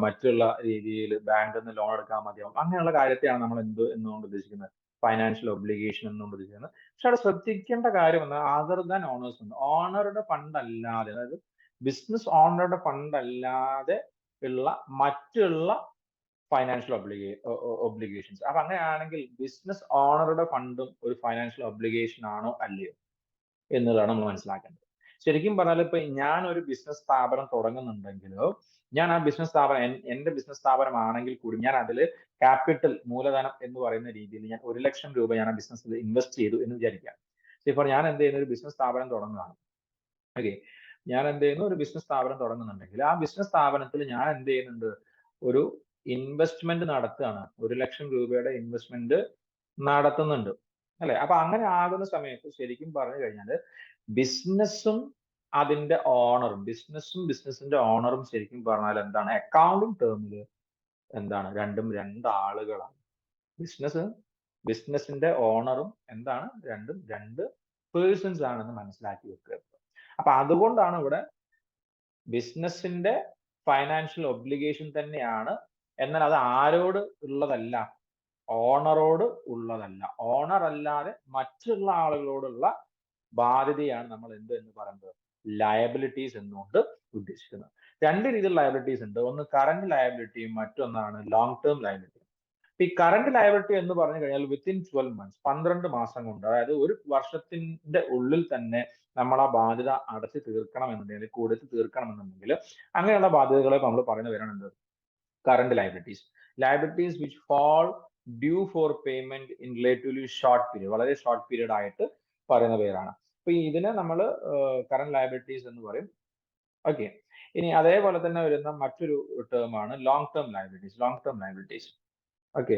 മറ്റുള്ള രീതിയിൽ ബാങ്കിൽ നിന്ന് ലോൺ എടുക്കാൻ മതിയാകും. അങ്ങനെയുള്ള കാര്യത്തെയാണ് നമ്മൾ എന്നുകൊണ്ട് ഉദ്ദേശിക്കുന്നത് ഫൈനാൻഷ്യൽ ഒബ്ലിഗേഷൻ എന്നുകൊണ്ട് ഉദ്ദേശിക്കുന്നത്. പക്ഷെ അവിടെ ശ്രദ്ധിക്കേണ്ട കാര്യം എന്നാൽ അതർ ദാൻ ഓണേഴ്സ് ഫണ്ട്. ഓണറുടെ ഫണ്ട് അല്ലാതെ, അതായത് ബിസിനസ് ഓണറുടെ ഫണ്ട് അല്ലാതെ ഉള്ള മറ്റുള്ള ഫൈനാൻഷ്യൽ ഒബ്ലിഗേഷൻസ്. അപ്പൊ അങ്ങനെയാണെങ്കിൽ ബിസിനസ് ഓണറുടെ ഫണ്ടും ഒരു ഫൈനാൻഷ്യൽ ഒബ്ലിഗേഷൻ ആണോ അല്ലയോ എന്നുള്ളതാണ് നമ്മൾ മനസ്സിലാക്കേണ്ടത്. ശരിക്കും പറഞ്ഞാൽ ഇപ്പൊ ഞാൻ ഒരു ബിസിനസ് സ്ഥാപനം തുടങ്ങുന്നുണ്ടെങ്കിലോ, ഞാൻ ആ ബിസിനസ് സ്ഥാപനം എന്റെ ബിസിനസ് സ്ഥാപനം ആണെങ്കിൽ കൂടി ഞാൻ അതിൽ ക്യാപിറ്റൽ, മൂലധനം എന്ന് പറയുന്ന രീതിയിൽ ഞാൻ 1 ലക്ഷം രൂപ ഞാൻ ആ ബിസിനസ്സിൽ ഇൻവെസ്റ്റ് ചെയ്തു എന്ന് വിചാരിക്കാം. ഇപ്പോൾ ഞാൻ എന്ത് ചെയ്യുന്ന ഒരു ബിസിനസ് സ്ഥാപനം തുടങ്ങുകയാണ്. ഓക്കെ, ഞാൻ എന്ത് ചെയ്യുന്നു? ഒരു ബിസിനസ് സ്ഥാപനം തുടങ്ങുന്നുണ്ടെങ്കിൽ ആ ബിസിനസ് സ്ഥാപനത്തിൽ ഞാൻ എന്ത് ചെയ്യുന്നുണ്ട്? ഒരു ഇൻവെസ്റ്റ്മെന്റ് നടത്തുകയാണ്. 1 ലക്ഷം രൂപയുടെ ഇൻവെസ്റ്റ്മെന്റ് നടത്തുന്നുണ്ട്, അല്ലെ? അപ്പൊ അങ്ങനെ ആകുന്ന സമയത്ത് ശരിക്കും പറഞ്ഞു കഴിഞ്ഞാൽ ബിസിനസ്സും അതിന്റെ ഓണറും, ബിസിനസിന്റെ ഓണറും ശരിക്കും പറഞ്ഞാൽ എന്താണ്? അക്കൗണ്ടിങ് ടേമിൽ എന്താണ്? രണ്ടും രണ്ടാളുകളാണ്. ബിസിനസിന്റെ ഓണറും എന്താണ്? രണ്ടും രണ്ട് പേഴ്സൺസ് ആണെന്ന് മനസ്സിലാക്കി വെക്കുക. അപ്പൊ അതുകൊണ്ടാണ് ഇവിടെ ബിസിനസിന്റെ ഫൈനാൻഷ്യൽ ഒബ്ലിഗേഷൻ തന്നെയാണ്, എന്നാൽ അത് ആരോട് ഉള്ളതല്ല? ഓണറോട് ഉള്ളതല്ല. ഓണർ അല്ലാതെ മറ്റുള്ള ആളുകളോടുള്ള ബാധ്യതയാണ് നമ്മൾ എന്ന് പറയുന്നത് ലയബിലിറ്റീസ് എന്നുകൊണ്ട് ഉദ്ദേശിക്കുന്നത്. രണ്ട് രീതിയിലുള്ള ലയബിലിറ്റീസ് ഉണ്ട്. ഒന്ന് കറന്റ് ലയബിലിറ്റിയും മറ്റൊന്നാണ് ലോങ് ടേം ലയബിലിറ്റി. ഈ കറന്റ് ലയബിലിറ്റി എന്ന് പറഞ്ഞു കഴിഞ്ഞാൽ വിത്തിൻ 12 months, 12 മാസം കൊണ്ട്, അതായത് ഒരു വർഷത്തിന്റെ ഉള്ളിൽ തന്നെ നമ്മൾ ആ ബാധ്യത അടച്ചു തീർക്കണമെന്നുണ്ടെങ്കിൽ, കൊടുത്ത് തീർക്കണമെന്നുണ്ടെങ്കിൽ അങ്ങനെയുള്ള ബാധ്യതകളെ നമ്മൾ പറഞ്ഞു വരണുണ്ട് current liabilities. Liabilities which fall due for payment in relatively short period, വളരെ ഷോർട്ട് പീരീഡ് ആയിട്ട് പറയുന്ന പേരാണ്. അപ്പൊ ഇതിനെ നമ്മൾ കറന്റ് ലയബിലിറ്റീസ് എന്ന് പറയും. ഓക്കെ, ഇനി അതേപോലെ തന്നെ വരുന്ന മറ്റൊരു ടേം ആണ് long term liabilities. Okay,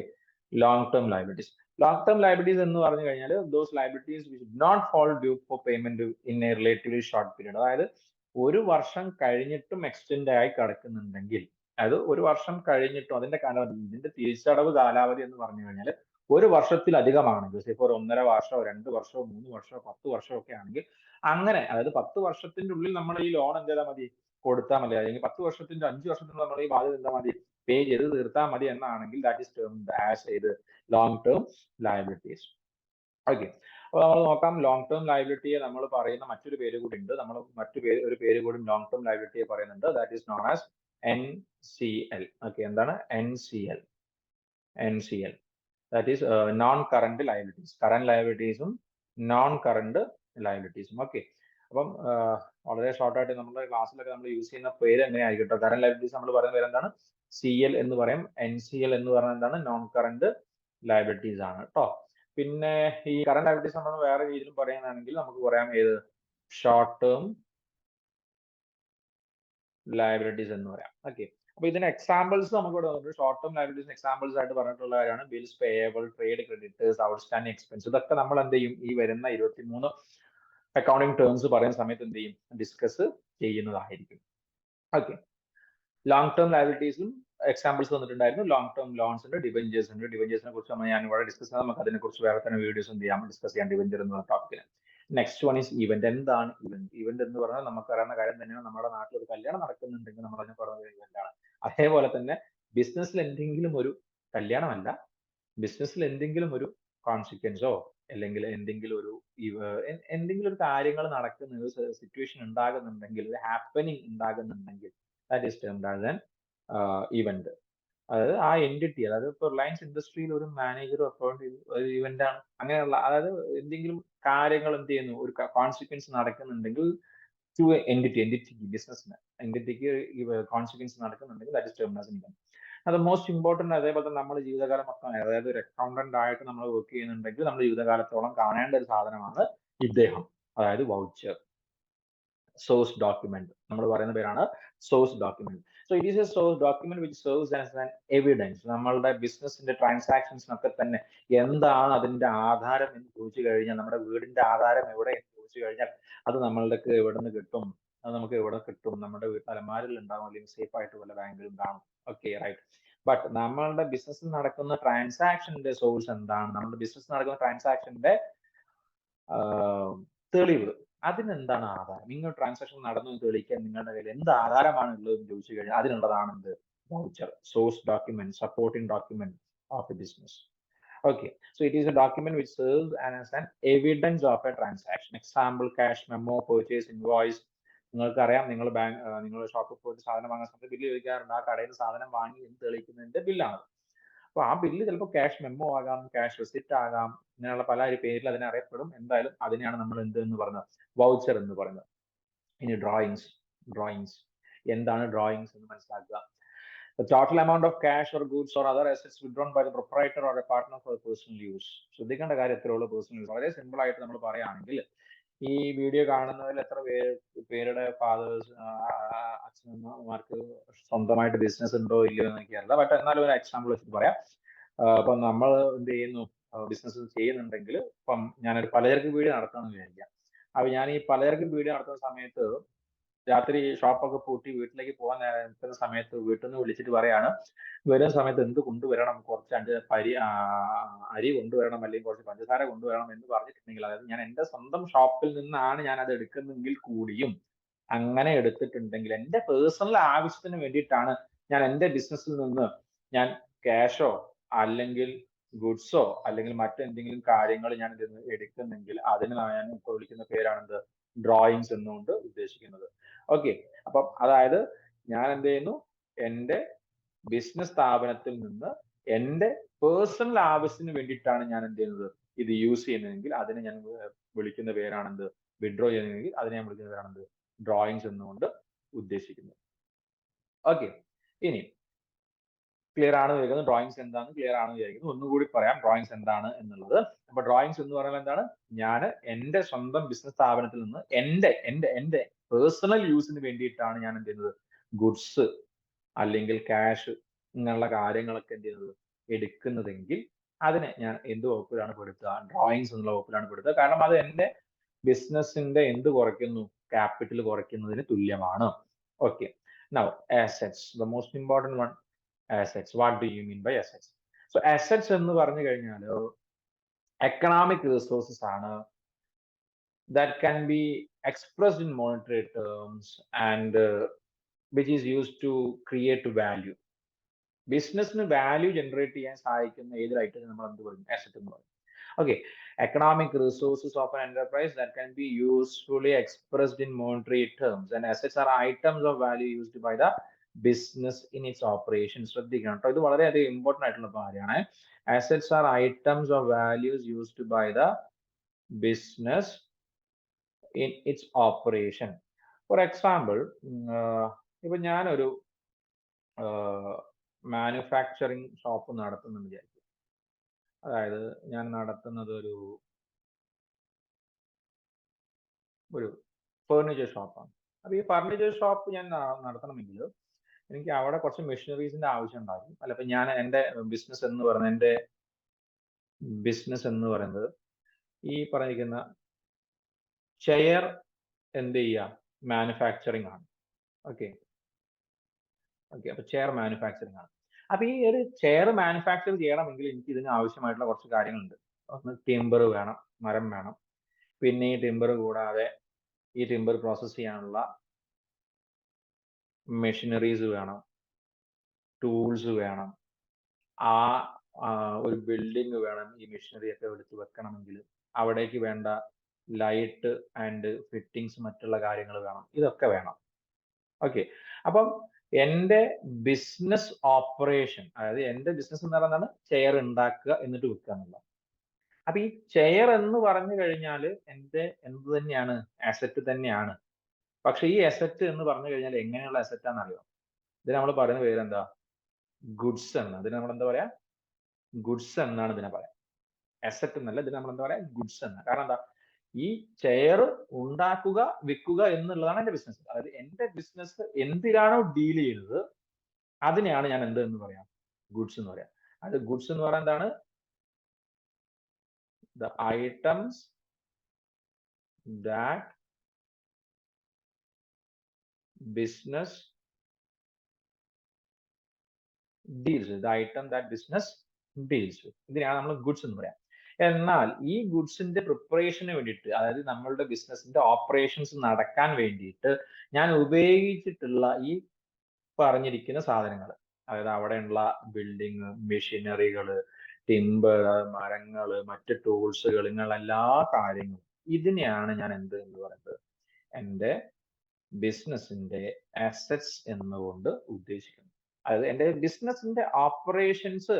long term liabilities. Long term liabilities എന്ന് പറഞ്ഞു കഴിഞ്ഞാൽ those liabilities which not fall due for payment in a relatively short period. അതായത് ഒരു വർഷം കഴിഞ്ഞിട്ടും എക്സ്റ്റെൻഡ് ആയി കിടക്കുന്നുണ്ടെങ്കിൽ, അതായത് ഒരു വർഷം കഴിഞ്ഞിട്ടും അതിന്റെ കാലാവധി, ഇതിന്റെ തിരിച്ചടവ് കാലാവധി എന്ന് പറഞ്ഞു കഴിഞ്ഞാൽ ഒരു വർഷത്തിലധികമാണെങ്കിൽ, ഇപ്പോൾ 1.5 വർഷമോ 2 വർഷമോ 3 വർഷമോ 10 വർഷമോ ഒക്കെ ആണെങ്കിൽ, അങ്ങനെ അതായത് 10 വർഷത്തിന്റെ ഉള്ളിൽ നമ്മൾ ഈ ലോൺ എന്ത് ചെയ്താൽ മതി? കൊടുത്താൽ മതി. അല്ലെങ്കിൽ 10 വർഷത്തിന്റെ 5 വർഷത്തിന് നമ്മൾ ഈ ബാധ്യത എന്താ മതി? പേ ചെയ്ത് തീർത്താൽ മതി എന്നാണെങ്കിൽ ദാറ്റ് ഈസ് ടേംഡ് ആസ് ഏത്? Long term liabilities. ഓക്കെ, അപ്പൊ നമ്മൾ നോക്കാം. ലോങ് ടേം ലയബിലിറ്റിയെ നമ്മൾ പറയുന്ന മറ്റൊരു പേര് കൂടി ഉണ്ട്. നമ്മൾ ഒരു പേര് കൂടി ലോങ് ടേം ലയബിലിറ്റിയെ പറയുന്നുണ്ട്. That is known as NCL. Okay, എന്താണ് NCL? That is known current liabilities. Current ലയബിലിറ്റീസും നോൺ കറന്റ് ലയബിലിറ്റീസും. ഓക്കെ, അപ്പം വളരെ ഷോർട്ട് ആയിട്ട് നമ്മുടെ ക്ലാസ്സിലൊക്കെ നമ്മൾ യൂസ് ചെയ്യുന്ന പേര് എങ്ങനെ ആയിക്കോട്ടെ. കറന്റ് ലയബിലിറ്റീസ് നമ്മൾ പറയുന്ന പേര് എന്താണ്? CL എന്ന് പറയും. NCL എന്ന് പറയുന്നത് എന്താണ്? നോൺ കറന്റ് ലയബിലിറ്റീസ് ആണ് കേട്ടോ. പിന്നെ ഈ കറന്റ് ലയബിലിറ്റീസ് നമ്മൾ വേറെ രീതിയിൽ പറയുകയാണെങ്കിൽ നമുക്ക് പറയാം ഏത്? ഷോർട്ട് ടേം ലയബിലിറ്റീസ് എന്ന് പറയാം. ഓക്കെ, അപ്പൊ ഇതിന് എക്സാമ്പിൾസ് നമുക്ക് ഇവിടെ വന്നിട്ട് ഷോർട്ട് ടേം ലയബിലിറ്റീസ് എക്സാമ്പിൾസ് ആയിട്ട് പറഞ്ഞിട്ടുള്ള കാര്യമാണ് bills payable, trade creditors, outstanding expense. ഇതൊക്കെ നമ്മൾ എന്ത് ചെയ്യും, ഈ വരുന്ന 23 അക്കൗണ്ടിങ് ടേംസ് പറയുന്ന സമയത്ത് എന്ത് ചെയ്യും, ഡിസ്കസ് ചെയ്യുന്നതായിരിക്കും. ഓക്കെ, ലോങ് ടേം ലയബിലിറ്റീസും എക്സാമ്പിൾസ് തന്നിട്ടുണ്ടായിരുന്നു. ലോങ് ടേം ലോൺസ് ഉണ്ട്, ഡിബഞ്ചേഴ്സ് ഉണ്ട്. ഡിബഞ്ചേഴ്സിനെ കുറിച്ച് ഞാൻ ഇവിടെ ഡിസ്കസ് ചെയ്യാം, നമുക്ക് അതിനെ കുറിച്ച് വേറെ തന്നെ വീഡിയോസ് എന്ത് ചെയ്യാം, ഡിസ്കസ് ചെയ്യാം ഡിബഞ്ചർ എന്ന ടോപ്പിക്കിന്. Next one is event. എന്താണ് ഇവന്റ്? ഇവന്റ് എന്ന് പറഞ്ഞാൽ നമുക്ക് അറിയുന്ന കാര്യം തന്നെയാണ്. നമ്മുടെ നാട്ടിൽ ഒരു കല്യാണം നടക്കുന്നുണ്ടെങ്കിൽ നമ്മൾ അതിനെ പറയുന്ന ഇവന്റ് ആണ്. അതേപോലെ തന്നെ ബിസിനസ്സിൽ എന്തെങ്കിലും ഒരു കല്യാണമല്ല, ബിസിനസ്സിൽ എന്തെങ്കിലും ഒരു കോൺസിക്വൻസോ അല്ലെങ്കിൽ എന്തെങ്കിലും ഒരു കാര്യങ്ങൾ നടക്കുന്ന ഒരു സിറ്റുവേഷൻ ഉണ്ടാകുന്നുണ്ടെങ്കിൽ, ഒരു ഹാപ്പനിങ് ഉണ്ടാകുന്നുണ്ടെങ്കിൽ, that is termed as an event. അതായത് ആ എൻറ്റിറ്റി, അതായത് ഇപ്പോൾ റിലയൻസ് ഇൻഡസ്ട്രിയിൽ ഒരു മാനേജർ അപ്പോയിന്റ് ചെയ്തു, ഒരു ഇവന്റ് ആണ്. അങ്ങനെയുള്ള, അതായത് എന്തെങ്കിലും കാര്യങ്ങൾ എന്ത് ചെയ്യുന്നു, ഒരു കോൺസിക്വൻസ് നടക്കുന്നുണ്ടെങ്കിൽ ടു എൻറ്റിറ്റിക്ക്, ബിസിനസ്സിന് എൻറ്റിറ്റിക്ക് കോൺസിക്വൻസ് നടക്കുന്നുണ്ടെങ്കിൽ that is termed as income. അത് മോസ്റ്റ് ഇമ്പോർട്ടന്റ്. അതേപോലെ തന്നെ നമ്മൾ ജീവിതകാലം മൊത്തം, അതായത് ഒരു അക്കൗണ്ടന്റ് ആയിട്ട് നമ്മൾ വർക്ക് ചെയ്യുന്നുണ്ടെങ്കിൽ നമ്മൾ ജീവിതകാലത്തോളം കാണേണ്ട ഒരു സാധനമാണ് ഇദ്ദേഹം, അതായത് വൗച്ചർ, സോഴ്സ് ഡോക്യുമെന്റ്. നമ്മൾ പറയുന്ന പേരാണ് source document. So it is A source document which serves as an evidence. നമ്മളുടെ ബിസിനസിന്റെ ട്രാൻസാക്ഷൻസിനൊക്കെ തന്നെ എന്താണ് അതിന്റെ ആധാരം എന്ന് ചോദിച്ചു കഴിഞ്ഞാൽ, നമ്മുടെ വീടിന്റെ ആധാരം എവിടെ എന്ന് ചോദിച്ചു കഴിഞ്ഞാൽ അത് നമ്മളുടെ എവിടെ നിന്ന് കിട്ടും, അത് നമുക്ക് എവിടെ കിട്ടും, നമ്മുടെ വീട്ടിൽ അലമാരിൽ ഉണ്ടാവും, അല്ലെങ്കിൽ സേഫ് ആയിട്ട് വല്ല ബാങ്കിലും കാണും. Okay, right. ബട്ട് നമ്മളുടെ ബിസിനസ്സിൽ നടക്കുന്ന ട്രാൻസാക്ഷന്റെ സോഴ്സ് എന്താണ്, നമ്മുടെ ബിസിനസ് നടക്കുന്ന ട്രാൻസാക്ഷന്റെ തെളിവ്, അതിനെന്താണ് ആധാരം? നിങ്ങൾ ട്രാൻസാക്ഷൻ നടന്നു എന്ന് തെളിയിക്കാൻ നിങ്ങളുടെ കയ്യിൽ എന്ത് ആധാരമാണ് ഉള്ളതെന്ന് ചോദിച്ചു കഴിഞ്ഞാൽ അതിനുള്ളതാണ് എന്ത്, voucher, source document, supporting document of A business. Okay, so it is a document which serves as an evidence of a transaction. Example, cash memo, purchase invoice. നിങ്ങൾക്കറിയാം, നിങ്ങൾ ഷോപ്പിൽ പോയിട്ട് സാധനം വാങ്ങുന്ന സമയത്ത് ബില്ല് ചോദിക്കാറുണ്ട്. ആ കടയിൽ നിന്ന് സാധനം വാങ്ങി എന്ന് തെളിയിക്കുന്നതിന്റെ ബില്ലാണ്. അപ്പൊ ആ ബില്ല് ചിലപ്പോൾ ക്യാഷ് മെമ്മോ ആകാം, ക്യാഷ് റെസിപ്റ്റ് ആകാം, ഇങ്ങനെയുള്ള പല പേരിൽ അതിനെ അറിയപ്പെടും. എന്തായാലും അതിനെയാണ് നമ്മൾ എന്ത് എന്ന് പറയുന്നത്, വൗച്ചർ എന്ന് പറയുന്നത്. ഇനി ഡ്രോയിങ്സ് എന്താണ് ഡ്രോയിങ്സ് എന്ന് മനസ്സിലാക്കുക. The total amount of cash or goods or other assets withdrawn by the proprietor or a partner for personal use. ശ്രദ്ധിക്കേണ്ട കാര്യം എത്രയുള്ള പേഴ്സണൽ യൂസ്. വളരെ സിമ്പിൾ ആയിട്ട് നമ്മൾ പറയുകയാണെങ്കിൽ, ഈ വീഡിയോ കാണുന്നതിൽ എത്ര പേരുടെ ഫാദേഴ്സ്, അച്ഛനമ്മമാർക്ക് സ്വന്തമായിട്ട് ബിസിനസ് ഉണ്ടോ ഇല്ലയോ എന്ന് എനിക്കറിയില്ല. ബട്ട് എന്നാലും ഒരു എക്സാമ്പിൾ വെച്ചിട്ട് പറയാം. ഇപ്പം നമ്മൾ എന്ത് ചെയ്യുന്നു, ബിസിനസ് ചെയ്യുന്നുണ്ടെങ്കിൽ, ഇപ്പം ഞാനൊരു പലചരക്ക് പീടിക നടത്താമെന്ന് വിചാരിക്കാം. അപ്പൊ ഞാൻ ഈ പലചരക്ക് പീടിക നടത്തുന്ന സമയത്ത് രാത്രി ഷോപ്പൊക്കെ പൂട്ടി വീട്ടിലേക്ക് പോകാൻ നിൽക്കുന്ന സമയത്ത് വീട്ടിൽ നിന്ന് വിളിച്ചിട്ട് പറയാണ്, വരുന്ന സമയത്ത് എന്ത് കൊണ്ടുവരണം, കുറച്ച് അരി കൊണ്ടുവരണം, അല്ലെങ്കിൽ കുറച്ച് പഞ്ചസാര കൊണ്ടുവരണം എന്ന് പറഞ്ഞിട്ടുണ്ടെങ്കിൽ, അതായത് ഞാൻ എന്റെ സ്വന്തം ഷോപ്പിൽ നിന്നാണ് ഞാൻ അത് എടുക്കുന്നെങ്കിൽ കൂടിയും, അങ്ങനെ എടുത്തിട്ടുണ്ടെങ്കിൽ എന്റെ പേഴ്സണൽ ആവശ്യത്തിന് വേണ്ടിയിട്ടാണ് ഞാൻ എന്റെ ബിസിനസ്സിൽ നിന്ന് ഞാൻ ക്യാഷോ അല്ലെങ്കിൽ ഗുഡ്സോ അല്ലെങ്കിൽ മറ്റെന്തെങ്കിലും കാര്യങ്ങൾ ഞാൻ ഇതിൽ എടുക്കുന്നെങ്കിൽ അതിന് ഞാൻ ഇപ്പോൾ വിളിക്കുന്ന പേരാണെന്ത്, ഡ്രോയിങ്സ് എന്നുകൊണ്ട് ഉദ്ദേശിക്കുന്നത്. ഓക്കെ, അപ്പം അതായത് ഞാൻ എന്ത് ചെയ്യുന്നു, എന്റെ ബിസിനസ് സ്ഥാപനത്തിൽ നിന്ന് എന്റെ പേഴ്സണൽ ആവശ്യത്തിന് വേണ്ടിയിട്ടാണ് ഞാൻ എന്ത് ചെയ്യുന്നത്, ഇത് യൂസ് ചെയ്യുന്നതെങ്കിൽ അതിനെ ഞാൻ വിളിക്കുന്ന പേരാണെന്ത്, വിഡ്രോ ചെയ്യുന്നതെങ്കിൽ അതിനെ ഞാൻ വിളിക്കുന്ന പേരാണെന്ത്, ഡ്രോയിങ്സ് എന്നുകൊണ്ട് ഉദ്ദേശിക്കുന്നത്. ഓക്കെ, ഇനി ക്ലിയർ ആണ് വിചാരിക്കുന്നത്. ഡ്രോയിങ്സ് എന്താണെന്ന് ക്ലിയർ ആണ് വിചാരിക്കുന്നു. ഒന്നുകൂടി പറയാം ഡ്രോയിങ്സ് എന്താണ് എന്നുള്ളത്. അപ്പൊ ഡ്രോയിങ്സ് എന്ന് പറയുന്നത് എന്താണ്, ഞാൻ എന്റെ സ്വന്തം ബിസിനസ് സ്ഥാപനത്തിൽ നിന്ന് എന്റെ പേഴ്സണൽ യൂസിന് വേണ്ടിയിട്ടാണ് ഞാൻ എന്ത് ചെയ്യുന്നത്, ഗുഡ്സ് അല്ലെങ്കിൽ ക്യാഷ് ഇങ്ങനെയുള്ള കാര്യങ്ങളൊക്കെ എന്ത് ചെയ്യുന്നത്, എടുക്കുന്നതെങ്കിൽ അതിനെ ഞാൻ എന്ത് വകുപ്പിലാണ് പെടുത്തുക, ഡ്രോയിങ്സ് എന്നുള്ള വകുപ്പിലാണ് പെടുത്തുക. കാരണം അത് എന്റെ ബിസിനസിന്റെ എന്ത് കുറയ്ക്കുന്നു, ക്യാപിറ്റൽ കുറയ്ക്കുന്നതിന് തുല്യമാണ്. Okay, now assets, the most important one, assets. What do you mean by assets? So assets എന്ന് പറഞ്ഞു കഴിഞ്ഞാൽ എക്കണോമിക് റിസോഴ്സസ് ആണ്, that can be expressed in monetary terms and which is used to create value. ബിസിനസിന് value generate ചെയ്യാൻ സഹായിക്കുന്ന ഏതൊരു ഐറ്റത്തിന് നമ്മൾ എന്ത് പറയും, അസറ്റ് എന്ന് പറയും. Okay, economic resources of an enterprise that can be usefully expressed in monetary terms, and assets are items of value used by the business in its operations. ശ്രദ്ധിക്കണം കേട്ടോ, ഇത് വളരെയധികം ഇമ്പോർട്ടന്റ് ആയിട്ടുള്ള കാര്യമാണ്. Assets are items of values used by the business in its operation. For example, ഇപ്പൊ ഞാനൊരു manufacturing shop നടത്തുന്നെന്ന് വിചാരിക്കും. അതായത് ഞാൻ നടത്തുന്നത് ഒരു ഫർണിച്ചർ ഷോപ്പാണ്. അപ്പൊ ഈ ഫർണിച്ചർ ഷോപ്പ് ഞാൻ നടത്തണമെങ്കിൽ എനിക്ക് അവിടെ കുറച്ച് മെഷീനറീസിന്റെ ആവശ്യം ഉണ്ടാകും. അല്ല, ഇപ്പൊ ഞാൻ എന്റെ ബിസിനസ് എന്ന് പറയുന്നത് ഈ പറഞ്ഞിരിക്കുന്ന ചെയർ എന്ത് ചെയ്യുക, മാനുഫാക്ചറിങ് ആണ്. ഓക്കെ, അപ്പൊ ചെയർ മാനുഫാക്ചറിങ് ആണ്. അപ്പൊ ഈ ഒരു ചെയർ മാനുഫാക്ചർ ചെയ്യണമെങ്കിൽ എനിക്ക് ഇതിന് ആവശ്യമായിട്ടുള്ള കുറച്ച് കാര്യങ്ങളുണ്ട്. ഒന്ന് ടിമ്പർ വേണം, മരം വേണം. പിന്നെ ഈ ടിമ്പർ കൂടാതെ ഈ ടിമ്പർ പ്രോസസ് ചെയ്യാനുള്ള മെഷീനറീസ് വേണം, ടൂൾസ് വേണം, ആ ഒരു ബിൽഡിംഗ് വേണം ഈ മെഷീനറി ഒക്കെ എടുത്ത് വെക്കണമെങ്കിൽ. അവിടേക്ക് വേണ്ട ലൈറ്റ് ആൻഡ് ഫിറ്റിങ്സ്, മറ്റുള്ള കാര്യങ്ങൾ വേണം, ഇതൊക്കെ വേണം. ഓക്കെ, അപ്പം എന്റെ ബിസിനസ് ഓപ്പറേഷൻ, അതായത് എന്റെ ബിസിനസ് എന്ന് പറയുന്നത് ചെയർ ഉണ്ടാക്കുക എന്നിട്ട് വിൽക്കുക എന്നുള്ള. അപ്പൊ ഈ ചെയർ എന്ന് പറഞ്ഞു കഴിഞ്ഞാൽ എന്റെ എന്ത് തന്നെയാണ്, അസറ്റ് തന്നെയാണ്. പക്ഷെ ഈ അസറ്റ് എന്ന് പറഞ്ഞു കഴിഞ്ഞാൽ എങ്ങനെയുള്ള അസറ്റ് ആണെന്നറിയോ? ഇത് നമ്മൾ പറയുന്ന പേരെന്താ? ഗുഡ്സ് എന്ന്. അതിന് നമ്മൾ എന്താ പറയാ? ഗുഡ്സ് എന്നാണ് ഇതിനെ പറയാം. അസറ്റ് എന്നല്ല, ഇതിന് നമ്മൾ എന്താ പറയാ? ഗുഡ്സ് എന്ന്. കാരണം എന്താ? ഈ ചെയർ ഉണ്ടാക്കുക, വിൽക്കുക എന്നുള്ളതാണ് എന്റെ ബിസിനസ്. അതായത് എന്റെ ബിസിനസ് എന്തിനാണോ ഡീൽ ചെയ്യുന്നത് അതിനെയാണ് ഞാൻ എന്ത് എന്ന് പറയാം? ഗുഡ്സ് എന്ന് പറയാം. അത് ഗുഡ്സ് എന്ന് പറയാൻ എന്താണ്? The items that business deals with. The item that business deals with. ഇതിനെയാണ് നമ്മൾ ഗുഡ്സ് എന്ന് പറയാം. എന്നാൽ ഈ ഗുഡ്സിന്റെ പ്രിപ്പറേഷന് വേണ്ടിയിട്ട്, അതായത് നമ്മളുടെ ബിസിനസിന്റെ ഓപ്പറേഷൻസ് നടക്കാൻ വേണ്ടിയിട്ട് ഞാൻ ഉപയോഗിച്ചിട്ടുള്ള ഈ പറഞ്ഞിരിക്കുന്ന സാധനങ്ങൾ, അതായത് അവിടെയുള്ള ബിൽഡിങ്, മെഷീനറികൾ, ടിമ്പർ, മരങ്ങൾ, മറ്റ് ടൂൾസുകൾ, ഇങ്ങനെയുള്ള എല്ലാ കാര്യങ്ങളും, ഇതിനെയാണ് ഞാൻ എന്ത് എന്ന് പറയുന്നത്? എൻ്റെ ബിസിനസിന്റെ അസറ്റ്സ് എന്നുകൊണ്ട് ഉദ്ദേശിക്കുന്നത്. അതായത് എൻ്റെ ബിസിനസിന്റെ ഓപ്പറേഷൻസ്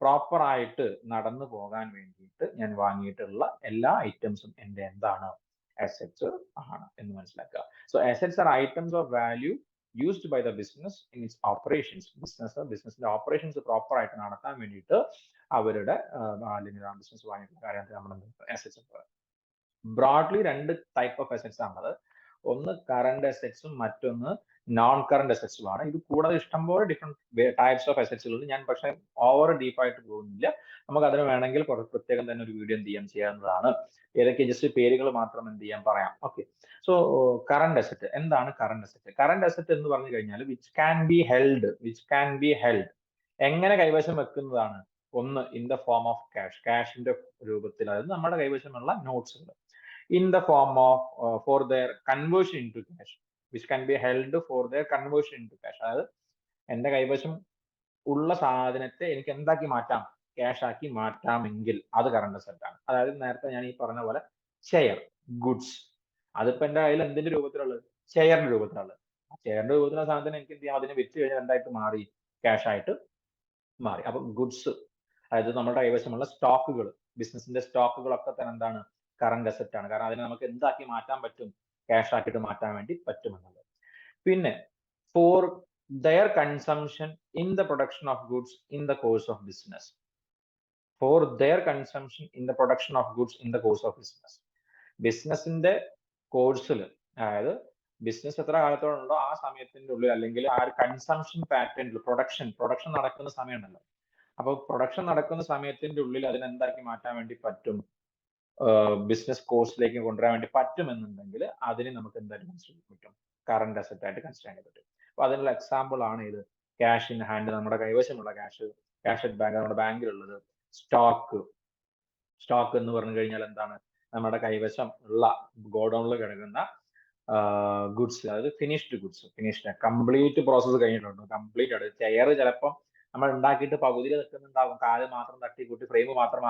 പ്രോപ്പർ ആയിട്ട് നടന്നു പോകാൻ വേണ്ടിയിട്ട് ഞാൻ വാങ്ങിയിട്ടുള്ള എല്ലാ ഐറ്റംസും എൻ്റെ എന്താണ്? അസറ്റ്സ് ആണ് എന്ന് മനസ്സിലാക്കുക. So assets are items of value used by the business in its operations. ബിസിനസിന്റെ ഓപ്പറേഷൻസ് പ്രോപ്പർ ആയിട്ട് നടത്താൻ വേണ്ടിയിട്ട് അവരുടെ അല്ലെങ്കിൽ ആ ബിസിനസ് വാങ്ങിയിട്ടുള്ള കാര്യത്തിൽ നമ്മൾ അസറ്റ്സ് എന്ന് പറയുന്നത്. ബ്രോഡ്ലി രണ്ട് ടൈപ്പ് ഓഫ് അസറ്റ്സ് ആണുള്ളത്. ഒന്ന് കറണ്ട് അസറ്റ്സും മറ്റൊന്ന് നോൺ കറണ്ട് അസറ്റ്സുമാണ്. ഇത് കൂടാതെ ഇഷ്ടംപോലെ ഡിഫറെന്റ് ടൈപ്സ് ഓഫ് അസറ്റ്സുകളുണ്ട്. ഞാൻ പക്ഷേ ഓവർ ഡീപ്പായിട്ട് പോകുന്നില്ല. നമുക്ക് അതിന് വേണമെങ്കിൽ പ്രത്യേകം തന്നെ ഒരു വീഡിയോ എന്ത് ചെയ്യാവുന്നതാണ്. ഏതൊക്കെ ജസ്റ്റ് പേരുകൾ മാത്രം എന്ത് ചെയ്യാൻ പറയാം. Okay, so current asset. എന്താണ് കറണ്ട് അസറ്റ്? കറണ്ട് അസറ്റ് എന്ന് പറഞ്ഞു കഴിഞ്ഞാൽ വിച്ച് ക്യാൻ ബി ഹെൽഡ്. എങ്ങനെ കൈവശം വെക്കുന്നതാണ്? ഒന്ന് in the form of cash, ക്യാഷിന്റെ രൂപത്തിൽ, അതായത് നമ്മുടെ കൈവശമുള്ള നോട്ട്സുകൾ. in the form of for their conversion into cash, which can be held for their conversion into cash. അതായത് എന്റെ കൈവശം ഉള്ള സാധനത്തെ എനിക്ക് എന്താക്കി മാറ്റാം? ക്യാഷ് ആക്കി മാറ്റാമെങ്കിൽ അത് കറണ്ട് അസറ്റ് ആണ്. അതായത് നേരത്തെ ഞാൻ ഈ പറഞ്ഞ പോലെ ഷെയർ, ഗുഡ്സ്, അതിപ്പോ എന്റെ കയ്യിൽ എന്തിന്റെ രൂപത്തിലുള്ളത്? ഷെയറിന്റെ രൂപത്തിലുള്ളത്. ഷെയറിന്റെ രൂപത്തിലുള്ള സാധനത്തിന് എനിക്ക് എന്ത് ചെയ്യാം? അതിനെ വിറ്റ് കഴിഞ്ഞാൽ എന്തായിട്ട് മാറി? ക്യാഷ് ആയിട്ട് മാറി. അപ്പൊ ഗുഡ്സ്, അതായത് നമ്മുടെ കൈവശമുള്ള സ്റ്റോക്കുകൾ, ബിസിനസിന്റെ സ്റ്റോക്കുകളൊക്കെ തന്നെ എന്താണ്? കറണ്ട് അസറ്റ് ആണ്. കാരണം അതിനെ നമുക്ക് എന്താക്കി മാറ്റാൻ പറ്റും? ക്യാഷ് ആക്കിയിട്ട് മാറ്റാൻ വേണ്ടി പറ്റുമെന്നുള്ളത്. പിന്നെ for their consumption in the production of goods in the course of business. For their consumption in the production of goods in the course of business. ബിസിനസിന്റെ കോഴ്സിൽ, അതായത് ബിസിനസ് എത്ര കാലത്തോടുണ്ടോ ആ സമയത്തിന്റെ ഉള്ളിൽ, അല്ലെങ്കിൽ ആ ഒരു കൺസംഷൻ പാറ്റേണിൽ പ്രൊഡക്ഷൻ നടക്കുന്ന സമയമുണ്ടല്ലോ. അപ്പൊ പ്രൊഡക്ഷൻ നടക്കുന്ന സമയത്തിന്റെ ഉള്ളിൽ അതിനെന്താക്കി മാറ്റാൻ വേണ്ടി പറ്റും? ബിസിനസ് കോഴ്സിലേക്ക് കൊണ്ടുവരാൻ വേണ്ടി പറ്റുമെന്നുണ്ടെങ്കിൽ അതിനെ നമുക്ക് എന്തായാലും കൺസിഡർ ചെയ്യാൻ പറ്റും? കറണ്ട് അസറ്റ് ആയിട്ട് കൺസിഡർ ചെയ്യാൻ പറ്റും. അപ്പൊ അതിനുള്ള എക്സാമ്പിൾ ആണ് ഇത്. ക്യാഷ് ഇൻ ഹാൻഡ്, നമ്മുടെ കൈവശമുള്ള ക്യാഷ് അറ്റ് ബാങ്ക്, നമ്മുടെ ബാങ്കിലുള്ളത്. സ്റ്റോക്ക് എന്ന് പറഞ്ഞു കഴിഞ്ഞാൽ എന്താണ്? നമ്മുടെ കൈവശം ഉള്ള ഗോഡൌണിൽ കിടക്കുന്ന ഗുഡ്സ്, അതായത് ഫിനിഷ്ഡ് കംപ്ലീറ്റ് പ്രോസസ്സ് കഴിഞ്ഞിട്ടുണ്ട്, കംപ്ലീറ്റ് ആണ്. ചെയർ ചിലപ്പം നമ്മൾ ഉണ്ടാക്കിയിട്ട് പകുതിയിൽ നിൽക്കുന്നുണ്ടാകും, കാല് മാത്രം തട്ടിക്കൂട്ടി ഫ്രെയിം മാത്രം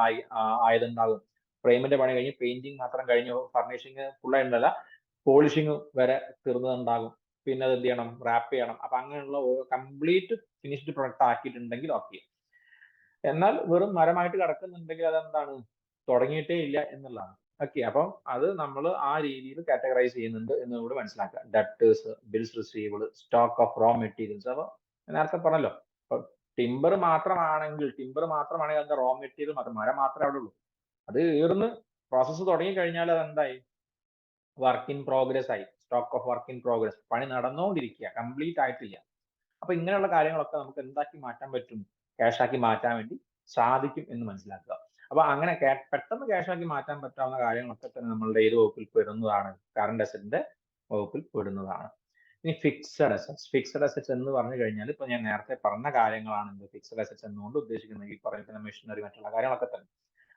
ആയതുണ്ടാകും. ഫ്രെയിമിന്റെ പണി കഴിഞ്ഞ് പെയിന്റിങ് മാത്രം കഴിഞ്ഞു, ഫർണിഷിങ് ഫുള്ളായിട്ടുണ്ടല്ല, പോളിഷിങ് വരെ തീർന്നതുണ്ടാകും. പിന്നെ അത് എന്ത് ചെയ്യണം? റാപ്പ് ചെയ്യണം. അപ്പൊ അങ്ങനെയുള്ള കംപ്ലീറ്റ് ഫിനിഷ്ഡ് പ്രൊഡക്റ്റ് ആക്കിയിട്ടുണ്ടെങ്കിൽ ഓക്കെ. എന്നാൽ വെറും മരമായിട്ട് കിടക്കുന്നുണ്ടെങ്കിൽ അതെന്താണ്? തുടങ്ങിയിട്ടേ ഇല്ല എന്നുള്ളതാണ്. ഓക്കെ, അപ്പം അത് നമ്മൾ ആ രീതിയിൽ കാറ്റഗറൈസ് ചെയ്യുന്നുണ്ട് എന്ന് കൂടി മനസ്സിലാക്കുക. Debtors, bills receivable, stock of raw materials. അപ്പൊ നേരത്തെ പറഞ്ഞല്ലോ, അപ്പൊ ടിമ്പർ മാത്രമാണെങ്കിൽ അതിന്റെ റോ മെറ്റീരിയൽ മരം മാത്രമേ അവിടെ ഉള്ളൂ. അത് ഈർന്ന് പ്രോസസ്സ് തുടങ്ങി കഴിഞ്ഞാൽ അതെന്തായി? വർക്ക് ഇൻ പ്രോഗ്രസ് ആയി. Stock of work in progress, പണി നടന്നുകൊണ്ടിരിക്കുക, കംപ്ലീറ്റ് ആയിട്ടില്ല. അപ്പൊ ഇങ്ങനെയുള്ള കാര്യങ്ങളൊക്കെ നമുക്ക് എന്താക്കി മാറ്റാൻ പറ്റും? ക്യാഷ് ആക്കി മാറ്റാൻ വേണ്ടി സാധിക്കും എന്ന് മനസ്സിലാക്കുക. അപ്പൊ അങ്ങനെ പെട്ടെന്ന് ക്യാഷ് ആക്കി മാറ്റാൻ പറ്റാവുന്ന കാര്യങ്ങളൊക്കെ തന്നെ നമ്മളുടെ ഏത് വകുപ്പിൽ പെടുന്നതാണ്? കറണ്ട് അസറ്റിന്റെ വകുപ്പിൽ പെടുന്നതാണ്. ഇനി ഫിക്സഡ് അസറ്റ്സ് എന്ന് പറഞ്ഞു കഴിഞ്ഞാൽ ഇപ്പൊ ഞാൻ നേരത്തെ പറഞ്ഞ കാര്യങ്ങളാണ് ഫിക്സഡ് അസറ്റ്സ് എന്നുകൊണ്ട് ഉദ്ദേശിക്കുന്നത്. ഈ പറയുന്ന മെഷീനറി മറ്റുള്ള കാര്യങ്ങളൊക്കെ തന്നെ.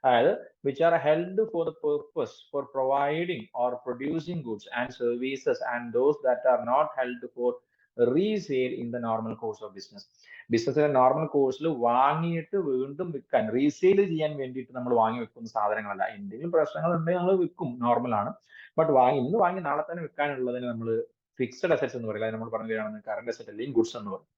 അതായത് which are held for the purpose for providing or producing goods and services and those that are not held for resale in the normal course of business. ബിസിനസിന്റെ നോർമൽ കോഴ്സിൽ വാങ്ങിയിട്ട് വീണ്ടും വിൽക്കാൻ, റീസെയിൽ ചെയ്യാൻ വേണ്ടിയിട്ട് നമ്മൾ വാങ്ങി വെക്കുന്ന സാധനങ്ങളല്ല. എന്തെങ്കിലും പ്രശ്നങ്ങൾ ഉണ്ടെങ്കിൽ നമ്മൾ വിൽക്കും, നോർമലാണ്. ബട്ട് ഇന്ന് വാങ്ങി നാളെ തന്നെ വിൽക്കാനുള്ളതിന് നമ്മൾ ഫിക്സഡ് അസറ്റ്സ് എന്ന് പറയില്ല, നമ്മൾ പറയുകയാണെന്ന് കറണ്ട് അസറ്റ് അല്ലെങ്കിൽ ഗുഡ്സ് എന്ന് പറയും.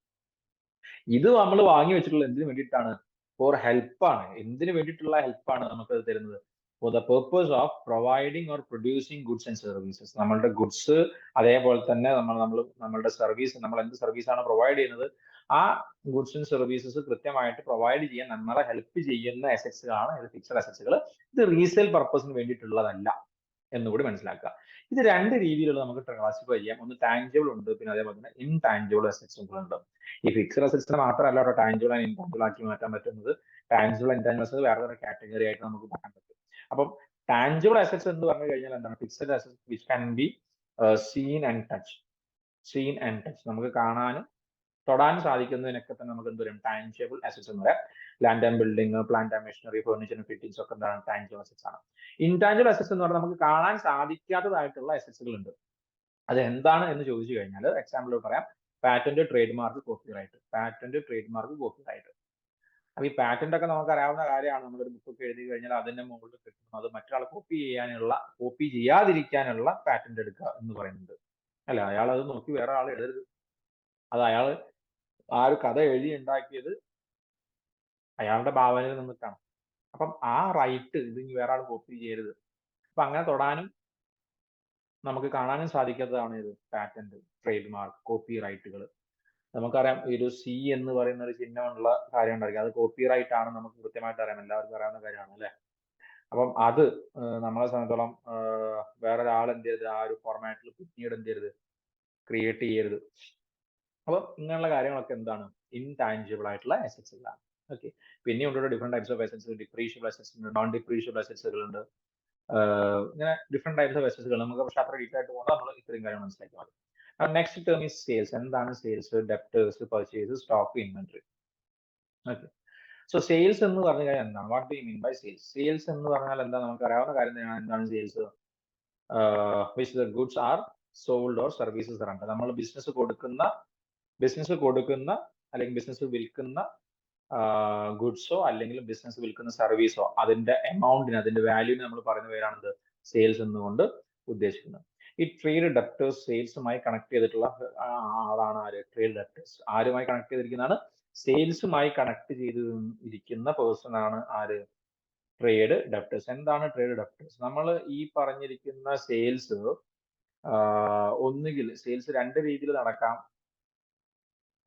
ഇത് നമ്മൾ വാങ്ങി വെച്ചിട്ടുള്ള എന്തിനു വേണ്ടിയിട്ടാണ്? ഫോർ ഹെൽപ്പാണ്. എന്തിനു വേണ്ടിയിട്ടുള്ള ഹെൽപ്പാണ് നമുക്ക് തരുന്നത്? Four the purpose of providing or producing goods and services. നമ്മളുടെ ഗുഡ്സ് അതേപോലെ തന്നെ നമ്മളുടെ സർവീസ്, നമ്മൾ എന്ത് സർവീസാണ് പ്രൊവൈഡ് ചെയ്യുന്നത്, ആ ഗുഡ്സ് ആൻഡ് സർവീസസ് കൃത്യമായിട്ട് പ്രൊവൈഡ് ചെയ്യാൻ നമ്മളെ ഹെൽപ്പ് ചെയ്യുന്ന അസറ്റ്സുകളാണ് ഇത് ഫിക്സഡ് അസറ്റ്സുകൾ. ഇത് റീസെയിൽ പർപ്പസിന് വേണ്ടിയിട്ടുള്ളതല്ല എന്നുകൂടി മനസ്സിലാക്കുക. ഇത് രണ്ട് രീതിയിലുള്ള നമുക്ക് ക്ലാസിഫൈ ചെയ്യാം. ഒന്ന് ടാഞ്ചിബിൾ ഉണ്ട്, പിന്നെ അതേപോലെ തന്നെ ഇൻടാഞ്ചിബിൾ അസറ്റ്സ് ഉണ്ട്. ഈ ഫിക്സഡ് അസറ്റ്സിന് മാത്രമല്ല കേട്ടോ ടാഞ്ചിബിൾ ആൻഡ് ഇൻടാഞ്ചിബിൾ ആക്കി മാറ്റാൻ പറ്റുന്നത്. ടാഞ്ചിബിൾ ഇൻടാഞ്ചിബിൾ അസറ്റ്സ് വേറെ ഒരു കാറ്റഗറി ആയിട്ട് നമുക്ക് പറയാൻ പറ്റും. അപ്പം ടാഞ്ചിബിൾ അസറ്റ്സ് എന്ന് പറഞ്ഞു കഴിഞ്ഞാൽ എന്താണ്? Fixed assets which can be seen and touch. നമുക്ക് കാണാനും തൊടാനും സാധിക്കുന്നതിനൊക്കെ തന്നെ നമുക്ക് എന്ത് പറയും? ടാഞ്ചിബിൾ അസറ്റ്സ് എന്ന് പറയാം. Land and building, plant and machinery, furniture, fittings ഒക്കെ എന്താണ്? ടാഞ്ചിബിൾ അസറ്റ്സ് ആണ്. ഇൻടാഞ്ചിബിൾ അസറ്റ്സ് എന്ന് പറഞ്ഞാൽ നമുക്ക് കാണാൻ സാധിക്കാത്തതായിട്ടുള്ള അസറ്റ്സുകൾ ഉണ്ട്. അത് എന്താണ് എന്ന് ചോദിച്ചു കഴിഞ്ഞാൽ എക്സാമ്പിൾ പറയാം. Patent, trade mark, copyright. അപ്പൊ ഈ പാറ്റന്റ് ഒക്കെ നമുക്ക് അറിയാവുന്ന കാര്യമാണ്. നമ്മളൊരു ബുക്കൊക്കെ എഴുതി കഴിഞ്ഞാൽ അതിന്റെ മുകളിൽ കിട്ടും, അത് മറ്റൊരാൾ കോപ്പി ചെയ്യാതിരിക്കാനുള്ള പാറ്റന്റ് എടുക്കുക എന്ന് പറയുന്നുണ്ട്. അല്ല, അയാൾ അത് നോക്കി വേറെ ആൾ എഴുതരുത്. അത് അയാൾ ആ ഒരു കഥ എഴുതി ഉണ്ടാക്കിയത് അയാളുടെ ഭാവനയിൽ നിന്നിട്ടാണ്. അപ്പം ആ റൈറ്റ് ഇത് വേറെ ആൾ കോപ്പി ചെയ്യരുത്. അപ്പൊ അങ്ങനെ തൊടാനും നമുക്ക് കാണാനും സാധിക്കാത്തതാണ് ഇത് പാറ്റന്റ്, ട്രേഡ് മാർക്ക്, കോപ്പി റൈറ്റുകൾ. നമുക്കറിയാം ഈ ഒരു സി എന്ന് പറയുന്ന ഒരു ചിഹ്നമുള്ള കാര്യം ഉണ്ടായിരിക്കും, അത് കോപ്പി റൈറ്റ് ആണ്. നമുക്ക് കൃത്യമായിട്ട് അറിയാം, എല്ലാവർക്കും അറിയാവുന്ന കാര്യമാണ് അല്ലെ. അപ്പം അത് നമ്മളെ സംബന്ധിച്ചോളം വേറൊരാൾ എന്ത് ചെയ്യരുത്, ആ ഒരു ഫോർമാറ്റിൽ പിന്നീട് എന്ത് ചെയ്യരുത്, ക്രിയേറ്റ് ചെയ്യരുത്. അപ്പം ഇങ്ങനെയുള്ള കാര്യങ്ങളൊക്കെ എന്താണ്? ഇൻടാഞ്ചിബിൾ ആയിട്ടുള്ള അസറ്റ്സുകളാണ്. ഓക്കെ. പിന്നെ ഉണ്ട് different types of assets. Depreciable assets ഉണ്ട്, നോൺ ഡിപ്രീഷ്യബിൾ അസറ്റ്സുകൾ ഉണ്ട്. ഇങ്ങനെ ഡിഫറെന്റ് ടൈപ്സ് ഓഫ് അസറ്റ്സുകൾ. നമുക്ക് പക്ഷെ അത്ര ഡീറ്റെയിൽ ആയിട്ട് പോകണം, നമ്മൾ ഇത്രയും കാര്യം മനസ്സിലാക്കിയാൽ മതി. Next term is sales. എന്താണ് sales? Debtors, purchase, stock, inventory. Okay. So sales എന്ന് പറഞ്ഞു കഴിഞ്ഞാൽ എന്താണ്? What do you mean by sales? Sales എന്ന് പറഞ്ഞാൽ എന്താ? നമുക്ക് അറിയാവുന്ന കാര്യം തന്നെയാണ്. എന്താണ് sales? Which the goods are sold or services ആണ്. നമ്മൾ ബിസിനസ് കൊടുക്കുന്ന അല്ലെങ്കിൽ ബിസിനസ് വിൽക്കുന്ന ഗുഡ്സോ അല്ലെങ്കിൽ ബിസിനസ് വിൽക്കുന്ന സർവീസോ അതിന്റെ എമൗണ്ടിന്, അതിന്റെ വാല്യൂവിന് നമ്മൾ പറയുന്ന പേരാണെന്ത്? സെയിൽസ് എന്നുകൊണ്ട് ഉദ്ദേശിക്കുന്നത്. ഈ ട്രേഡ് ഡെപ്റ്റേഴ്സ് സെയിൽസുമായി കണക്ട് ചെയ്തിട്ടുള്ള ആളാണ് ആര്? Trade debtors. ആരുമായി കണക്ട് ചെയ്തിരിക്കുന്നതാണ്? സെയിൽസുമായി കണക്ട് ചെയ്തിരിക്കുന്ന പേഴ്സൺ ആണ് ആര്? Trade debtors. എന്താണ് ട്രേഡ് ഡെപ്റ്റേഴ്സ്? നമ്മൾ ഈ പറഞ്ഞിരിക്കുന്ന സെയിൽസ് ഒന്നുകിൽ സെയിൽസ് രണ്ട് രീതിയിൽ നടക്കാം.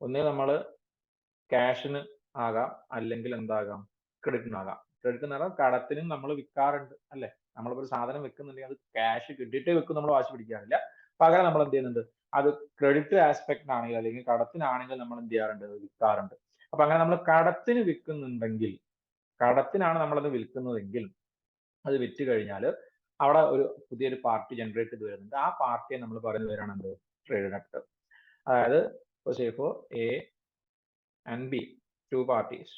ഒന്നുകിൽ നമ്മൾ ക്യാഷിന് ആകാം, അല്ലെങ്കിൽ എന്താകാം? ക്രെഡിറ്റിനാകാം. ക്രെഡിറ്റ് എന്ന് പറഞ്ഞാൽ കടത്തിനും നമ്മൾ വിൽക്കാറുണ്ട് അല്ലെ. നമ്മളിപ്പോ ഒരു സാധനം വെക്കുന്നുണ്ടെങ്കിൽ അത് ക്യാഷ് കിട്ടിയിട്ടേ വെക്കും, നമ്മൾ വാശി പിടിക്കാറില്ല. പകരം നമ്മൾ എന്ത് ചെയ്യുന്നുണ്ട്? അത് ക്രെഡിറ്റ് ആസ്പെക്ടിനാണെങ്കിൽ അല്ലെങ്കിൽ കടത്തിനാണെങ്കിൽ നമ്മൾ എന്ത് ചെയ്യാറുണ്ട്? വിൽക്കാറുണ്ട്. അപ്പൊ അങ്ങനെ നമ്മൾ കടത്തിന് വിൽക്കുന്നുണ്ടെങ്കിൽ, കടത്തിനാണ് നമ്മളത് വിൽക്കുന്നതെങ്കിൽ, അത് വിറ്റ് കഴിഞ്ഞാൽ അവിടെ ഒരു പുതിയൊരു പാർട്ടി ജനറേറ്റ് ചെയ്ത് വരുന്നുണ്ട്. ആ പാർട്ടിയെ നമ്മൾ പറയുന്ന പേരാണ് എന്ത്? Trade debtor. അതായത് ഇപ്പോൾ A and B, two parties,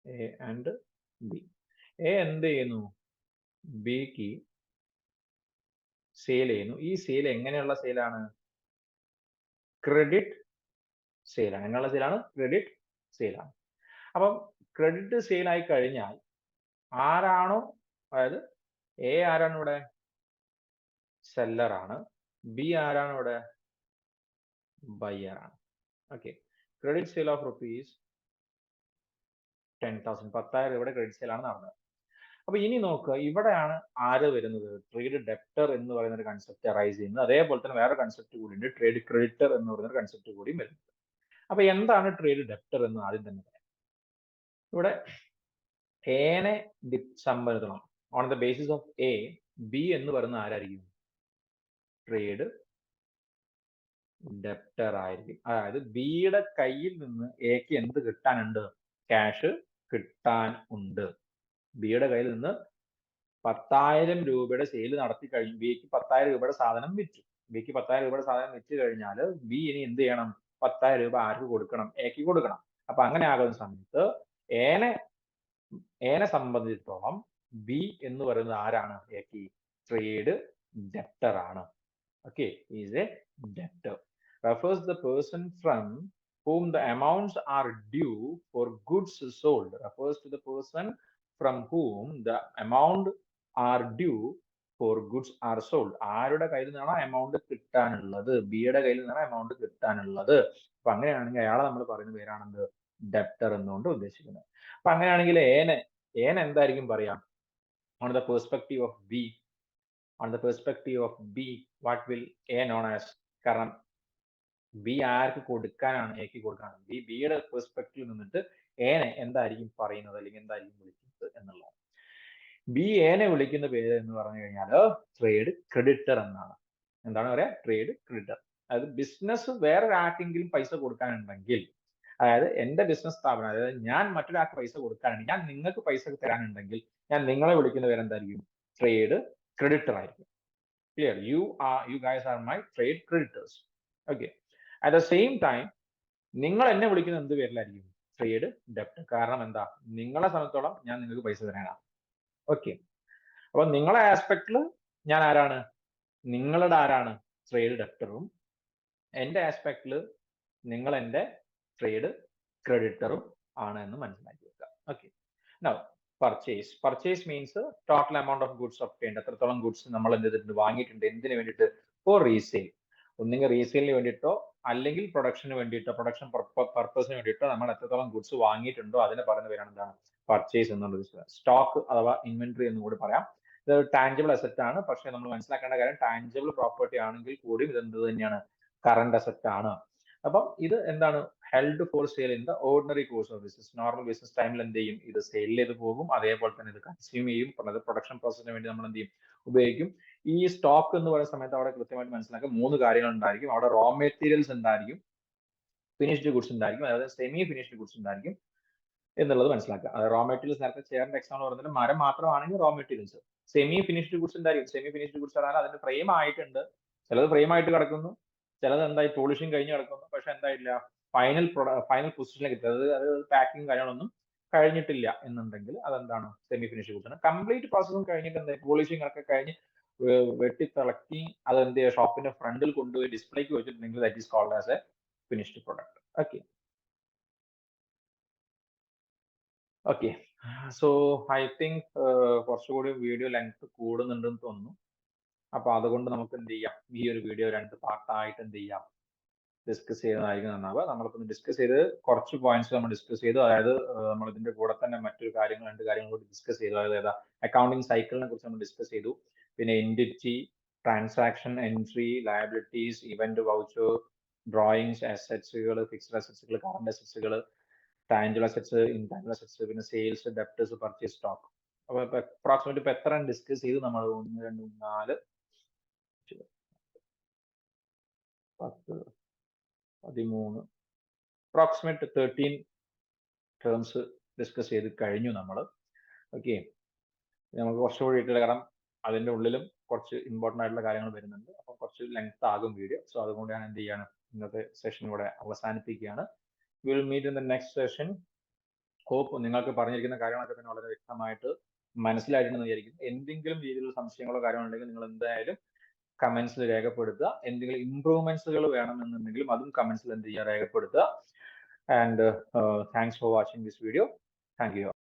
A and B. A എന്ത് ചെയ്യുന്നു? ബിക്ക് സെയിൽ ചെയ്യുന്നു. ഈ സെയിൽ എങ്ങനെയുള്ള സെയിലാണ്? ക്രെഡിറ്റ് സെയിലാണ്. എങ്ങനെയുള്ള സെയിലാണ്? ക്രെഡിറ്റ് സെയിലാണ്. അപ്പം ക്രെഡിറ്റ് സെയിൽ ആയി കഴിഞ്ഞാൽ ആരാണോ, അതായത് എ ആരാണ് ഇവിടെ? സെല്ലറാണ്. ബി ആരാണ് ഇവിടെ? ബയ്യർ ആണ്. Okay. Credit sale of rupees 10,000, 10,000 ഇവിടെ ക്രെഡിറ്റ് സെയിൽ ആണ് നടന്നത്. അപ്പൊ ഇനി നോക്കുക, ഇവിടെയാണ് ആര് വരുന്നത്? ട്രേഡ് ഡെപ്റ്റർ എന്ന് പറയുന്ന ഒരു കൺസെപ്റ്റ് അറൈസ് ചെയ്യുന്നത്. അതേപോലെ തന്നെ വേറെ കൺസെപ്റ്റ് കൂടി ഉണ്ട്, ട്രേഡ് ക്രെഡിറ്റർ എന്ന് പറയുന്ന ഒരു കൺസെപ്റ്റ് കൂടിയും വരുന്നത്. അപ്പൊ എന്താണ് ട്രേഡ് ഡെപ്റ്റർ എന്ന് ആദ്യം തന്നെ പറയാം. ഇവിടെ എനെ സംബന്ധിച്ചിടത്തോളം on the basis of A, B എന്ന് പറയുന്ന ആരായിരിക്കും? ട്രേഡ് ഡെപ്റ്റർ ആയിരിക്കും. അതായത് ബിയുടെ കയ്യിൽ നിന്ന് എക്ക് എന്ത് കിട്ടാനുണ്ട്? ക്യാഷ് കിട്ടാൻ ഉണ്ട്. ബിയുടെ കയ്യിൽ നിന്ന് 10,000 രൂപയുടെ സെയിൽ നടത്തി കഴിഞ്ഞു. ബിക്ക് 10,000 രൂപയുടെ സാധനം വിറ്റു. ബിക്ക് 10,000 രൂപയുടെ സാധനം വിറ്റ് കഴിഞ്ഞാൽ ബി ഇനി എന്ത് ചെയ്യണം? 10,000 രൂപ ആർക്ക് കൊടുക്കണം? എക്ക് കൊടുക്കണം. അപ്പൊ അങ്ങനെ ആകുന്ന സമയത്ത് എനെ സംബന്ധിച്ചിടത്തോളം ബി എന്ന് പറയുന്നത് ആരാണ്? എക്ക് ട്രേഡ് ഡെപ്റ്റർ ആണ്. Okay, is a debtor. Refers the person from whom the amounts are due for goods sold. Refers to the person from whom the amount are due for goods are sold. ആരുടെ കയ്യിൽ നിന്നാണ് amount കിട്ടാനുള്ളത്? ബിയുടെ കയ്യിൽ നിന്നാണ് amount കിട്ടാനുള്ളത്. അപ്പൊ അങ്ങനെയാണെങ്കിൽ അയാളെ നമ്മൾ പറയുന്ന പേരാണെന്ത്? ഡെപ്റ്റർ എന്നുകൊണ്ട് ഉദ്ദേശിക്കുന്നത്. അപ്പൊ അങ്ങനെയാണെങ്കിൽ ഏനെ എന്തായിരിക്കും പറയാം? On the perspective of B, on the perspective of B, what will A known as? കാരണം ബി ആർക്ക് കൊടുക്കാനാണ്? എക്ക് കൊടുക്കാനാണ്. ബിയുടെ പെർസ്പെക്റ്റീവ് നിന്നിട്ട് എനെ എന്തായിരിക്കും പറയുന്നത് അല്ലെങ്കിൽ എന്തായിരിക്കും വിളിക്കുന്നത് എന്നുള്ളതാണ്. ബി എനെ വിളിക്കുന്ന പേര് എന്ന് പറഞ്ഞു കഴിഞ്ഞാൽ ട്രേഡ് ക്രെഡിറ്റർ എന്നാണ്. എന്താണ് പറയാ? Trade creditor. അതായത് ബിസിനസ് വേറൊരാർക്കെങ്കിലും പൈസ കൊടുക്കാനുണ്ടെങ്കിൽ, അതായത് എന്റെ ബിസിനസ് സ്ഥാപനം, അതായത് ഞാൻ മറ്റൊരാൾക്ക് പൈസ കൊടുക്കാനുണ്ടെങ്കിൽ, ഞാൻ നിങ്ങൾക്ക് പൈസ തരാനുണ്ടെങ്കിൽ ഞാൻ നിങ്ങളെ വിളിക്കുന്ന പേര് എന്തായിരിക്കും? ട്രേഡ് ക്രെഡിറ്റർ ആയിരിക്കും. Clear? You guys are my trade creditors. Okay. At the same time, നിങ്ങൾ എന്നെ വിളിക്കുന്ന എന്ത് പേരിലായിരിക്കും? Trade debtor. കാരണം എന്താ? നിങ്ങളെ സംബന്ധിച്ചോളം ഞാൻ നിങ്ങൾക്ക് പൈസ തരാനാണ്. ഓക്കെ. അപ്പൊ നിങ്ങളെ ആസ്പെക്റ്റില് ഞാൻ ആരാണ്? നിങ്ങളുടെ ആരാണ്? ട്രേഡ് ഡെപ്റ്ററും. എന്റെ ആസ്പെക്റ്റില് നിങ്ങൾ എന്റെ ട്രേഡ് ക്രെഡിറ്ററും ആണ് എന്ന് മനസ്സിലാക്കി വെക്കുക. Okay. Now purchase means total amount of goods obtained. എത്രത്തോളം ഗുഡ്സ് നമ്മൾ എന്ത് ചെയ്തിട്ടുണ്ട്? വാങ്ങിയിട്ടുണ്ട്. എന്തിനു വേണ്ടിയിട്ട്? For resale. ഒന്നുകിൽ റീസെയിലിന് വേണ്ടിയിട്ടോ അല്ലെങ്കിൽ പ്രൊഡക്ഷന് വേണ്ടിയിട്ടോ, പ്രൊഡക്ഷൻ പർപ്പസിന് വേണ്ടിയിട്ടോ നമ്മൾ എത്രത്തോളം ഗുഡ്സ് വാങ്ങിയിട്ടുണ്ടോ അതിനെ പറയുന്ന പേരാണ് എന്താണ്? പർച്ചേസ് എന്നുള്ളത്. സ്റ്റോക്ക് അഥവാ ഇൻവെന്ററി എന്ന് കൂടി പറയാം. ഇത് ടാഞ്ചിബിൾ അസറ്റ് ആണ്. പക്ഷേ നമ്മൾ മനസ്സിലാക്കേണ്ട കാര്യം, ടാഞ്ചിബിൾ പ്രോപ്പർട്ടി ആണെങ്കിൽ കൂടിയും ഇത് എന്ത് തന്നെയാണ്? കറണ്ട് അസറ്റ് ആണ്. അപ്പം ഇത് എന്താണ്? Held for sale in the ordinary course of business. Normal business ടൈമിൽ എന്ത് ചെയ്യും? ഇത് സെയിൽ ചെയ്ത് പോകും. അതേപോലെ തന്നെ ഇത് കൺസ്യൂം ചെയ്യും. പ്രൊഡക്ഷൻ പ്രോസസ്സിന് വേണ്ടി നമ്മൾ എന്ത് ചെയ്യും? ഉപയോഗിക്കും. ഈ സ്റ്റോക്ക് എന്ന് പറയുന്ന സമയത്ത് അവിടെ കൃത്യമായിട്ട് മനസ്സിലാക്കുക 3 കാര്യങ്ങൾ ഉണ്ടായിരിക്കും. അവിടെ റോ മെറ്റീരിയൽസ് ഉണ്ടായിരിക്കും, ഫിനിഷ്ഡ് ഗുഡ്സ് ഉണ്ടായിരിക്കും, അതായത് സെമി ഫിനിഷ്ഡ് ഗുഡ്സ് ഉണ്ടായിരിക്കും എന്നുള്ളത് മനസ്സിലാക്കുക. അത് റോ മെറ്റീരിയൽസ് നേരത്തെ ചേറിന്റെ എക്സാമ്പിൾ പറഞ്ഞാൽ മരം മാത്രമാണെങ്കിൽ raw materials. Semi finished goods ഉണ്ടായിരിക്കും. സെമി ഫിനിഷ്ഡ് ഗുഡ്സ് പറഞ്ഞാൽ അതിന്റെ ഫ്രെയിം ആയിട്ടുണ്ട്, ചിലത് ഫ്രെയിം ആയിട്ട് കിടക്കുന്നു, ചിലത് എന്തായി പോളിഷിങ് കഴിഞ്ഞ് കിടക്കുന്നു, പക്ഷെ എന്തായില്ല, ഫൈനൽ പൊസിഷനിലേക്ക് എത്തി, അത് പാക്കിങ് കാര്യങ്ങളൊന്നും കഴിഞ്ഞിട്ടില്ല എന്നുണ്ടെങ്കിൽ അതെന്താണ്? സെമി ഫിനിഷ്ഡ് ഗുഡ്സ് ആണ്. കംപ്ലീറ്റ് പ്രോസസ്സും കഴിഞ്ഞിട്ട് എന്താ? പോളിഷിംഗ് ഒക്കെ കഴിഞ്ഞ് വെട്ടിത്തിളക്കി അത് എന്ത് ചെയ്യുക? ഷോപ്പിന്റെ ഫ്രണ്ടിൽ കൊണ്ടുപോയി ഡിസ്പ്ലേക്ക് വെച്ചിട്ടുണ്ടെങ്കിൽ that is called as a finished product. Okay. Okay. So I think കുറച്ചുകൂടി വീഡിയോ ലെങ്ത് കൂടുന്നുണ്ടെന്ന് തോന്നുന്നു. അപ്പൊ അതുകൊണ്ട് നമുക്ക് എന്ത് ചെയ്യാം? ഈ ഒരു വീഡിയോ 2 പാർട്ടായിട്ട് എന്ത് ചെയ്യാം? ഡിസ്കസ് ചെയ്യുന്നതായിരിക്കും നന്നാവുക. നമ്മളിപ്പോൾ ഡിസ്കസ് ചെയ്ത് കുറച്ച് പോയിന്റ്സ് നമ്മൾ ഡിസ്കസ് ചെയ്തു. അതായത് നമ്മൾ ഇതിന്റെ കൂടെ തന്നെ മറ്റൊരു കാര്യങ്ങൾ 2 കാര്യങ്ങൾ കൂടി ഡിസ്കസ് ചെയ്തു. അതായത് അക്കൗണ്ടിങ് സൈക്കിളിനെ കുറിച്ച് നമ്മൾ ഡിസ്കസ് ചെയ്തു. പിന്നെ entity, transaction entry, liabilities, event voucher, drawings, അസറ്റ്സുകൾ, ഫിക്സ്ഡ് അസറ്റ്സുകൾ, കറണ്ട് അസറ്റ്സുകൾ, ടാഞ്ചിബിൾ അസറ്റ്സ്, ഇൻടാഞ്ചിബിൾ അസറ്റ്സ്, പിന്നെ സെയിൽസ്, ഡെപ്റ്റേഴ്സ്, പർച്ചേസ്, സ്റ്റോക്ക്. അപ്പൊ അപ്രോക്സിമേറ്റ് ഇപ്പൊ എത്ര ഡിസ്കസ് ചെയ്തു നമ്മൾ? 1, 2, 4, 10, 13, അപ്രോക്സിമേറ്റ് 13 ടേംസ് ഡിസ്കസ് ചെയ്ത് കഴിഞ്ഞു നമ്മൾ. ഓക്കെ. നമുക്ക് കുറച്ചുകൂടി ഡീറ്റെയിൽ, കാരണം അതിന്റെ ഉള്ളിലും കുറച്ച് ഇമ്പോർട്ടൻ്റ് ആയിട്ടുള്ള കാര്യങ്ങൾ വരുന്നുണ്ട്. അപ്പൊ കുറച്ച് ലെങ്ത് ആകും വീഡിയോ. സോ അതുകൊണ്ട് ഞാൻ എന്ത് ചെയ്യാണ്? ഇന്നത്തെ സെഷൻ ഇവിടെ അവസാനിപ്പിക്കുകയാണ്. Will meet in the next session. Hope നിങ്ങൾക്ക് പറഞ്ഞിരിക്കുന്ന കാര്യങ്ങളൊക്കെ തന്നെ വളരെ വ്യക്തമായിട്ട് മനസ്സിലായിട്ടുണ്ടെന്ന് വിചാരിക്കുന്നു. എന്തെങ്കിലും രീതിയിലുള്ള സംശയങ്ങളോ കാര്യങ്ങളോ ഉണ്ടെങ്കിൽ നിങ്ങൾ എന്തായാലും കമന്റ്സിൽ രേഖപ്പെടുത്തുക. എന്തെങ്കിലും ഇംപ്രൂവ്മെന്റ്സുകൾ വേണമെന്നുണ്ടെങ്കിലും അതും കമന്റ്സിൽ എന്ത് ചെയ്യുക? രേഖപ്പെടുത്തുക. And thanks for watching this video. Thank you.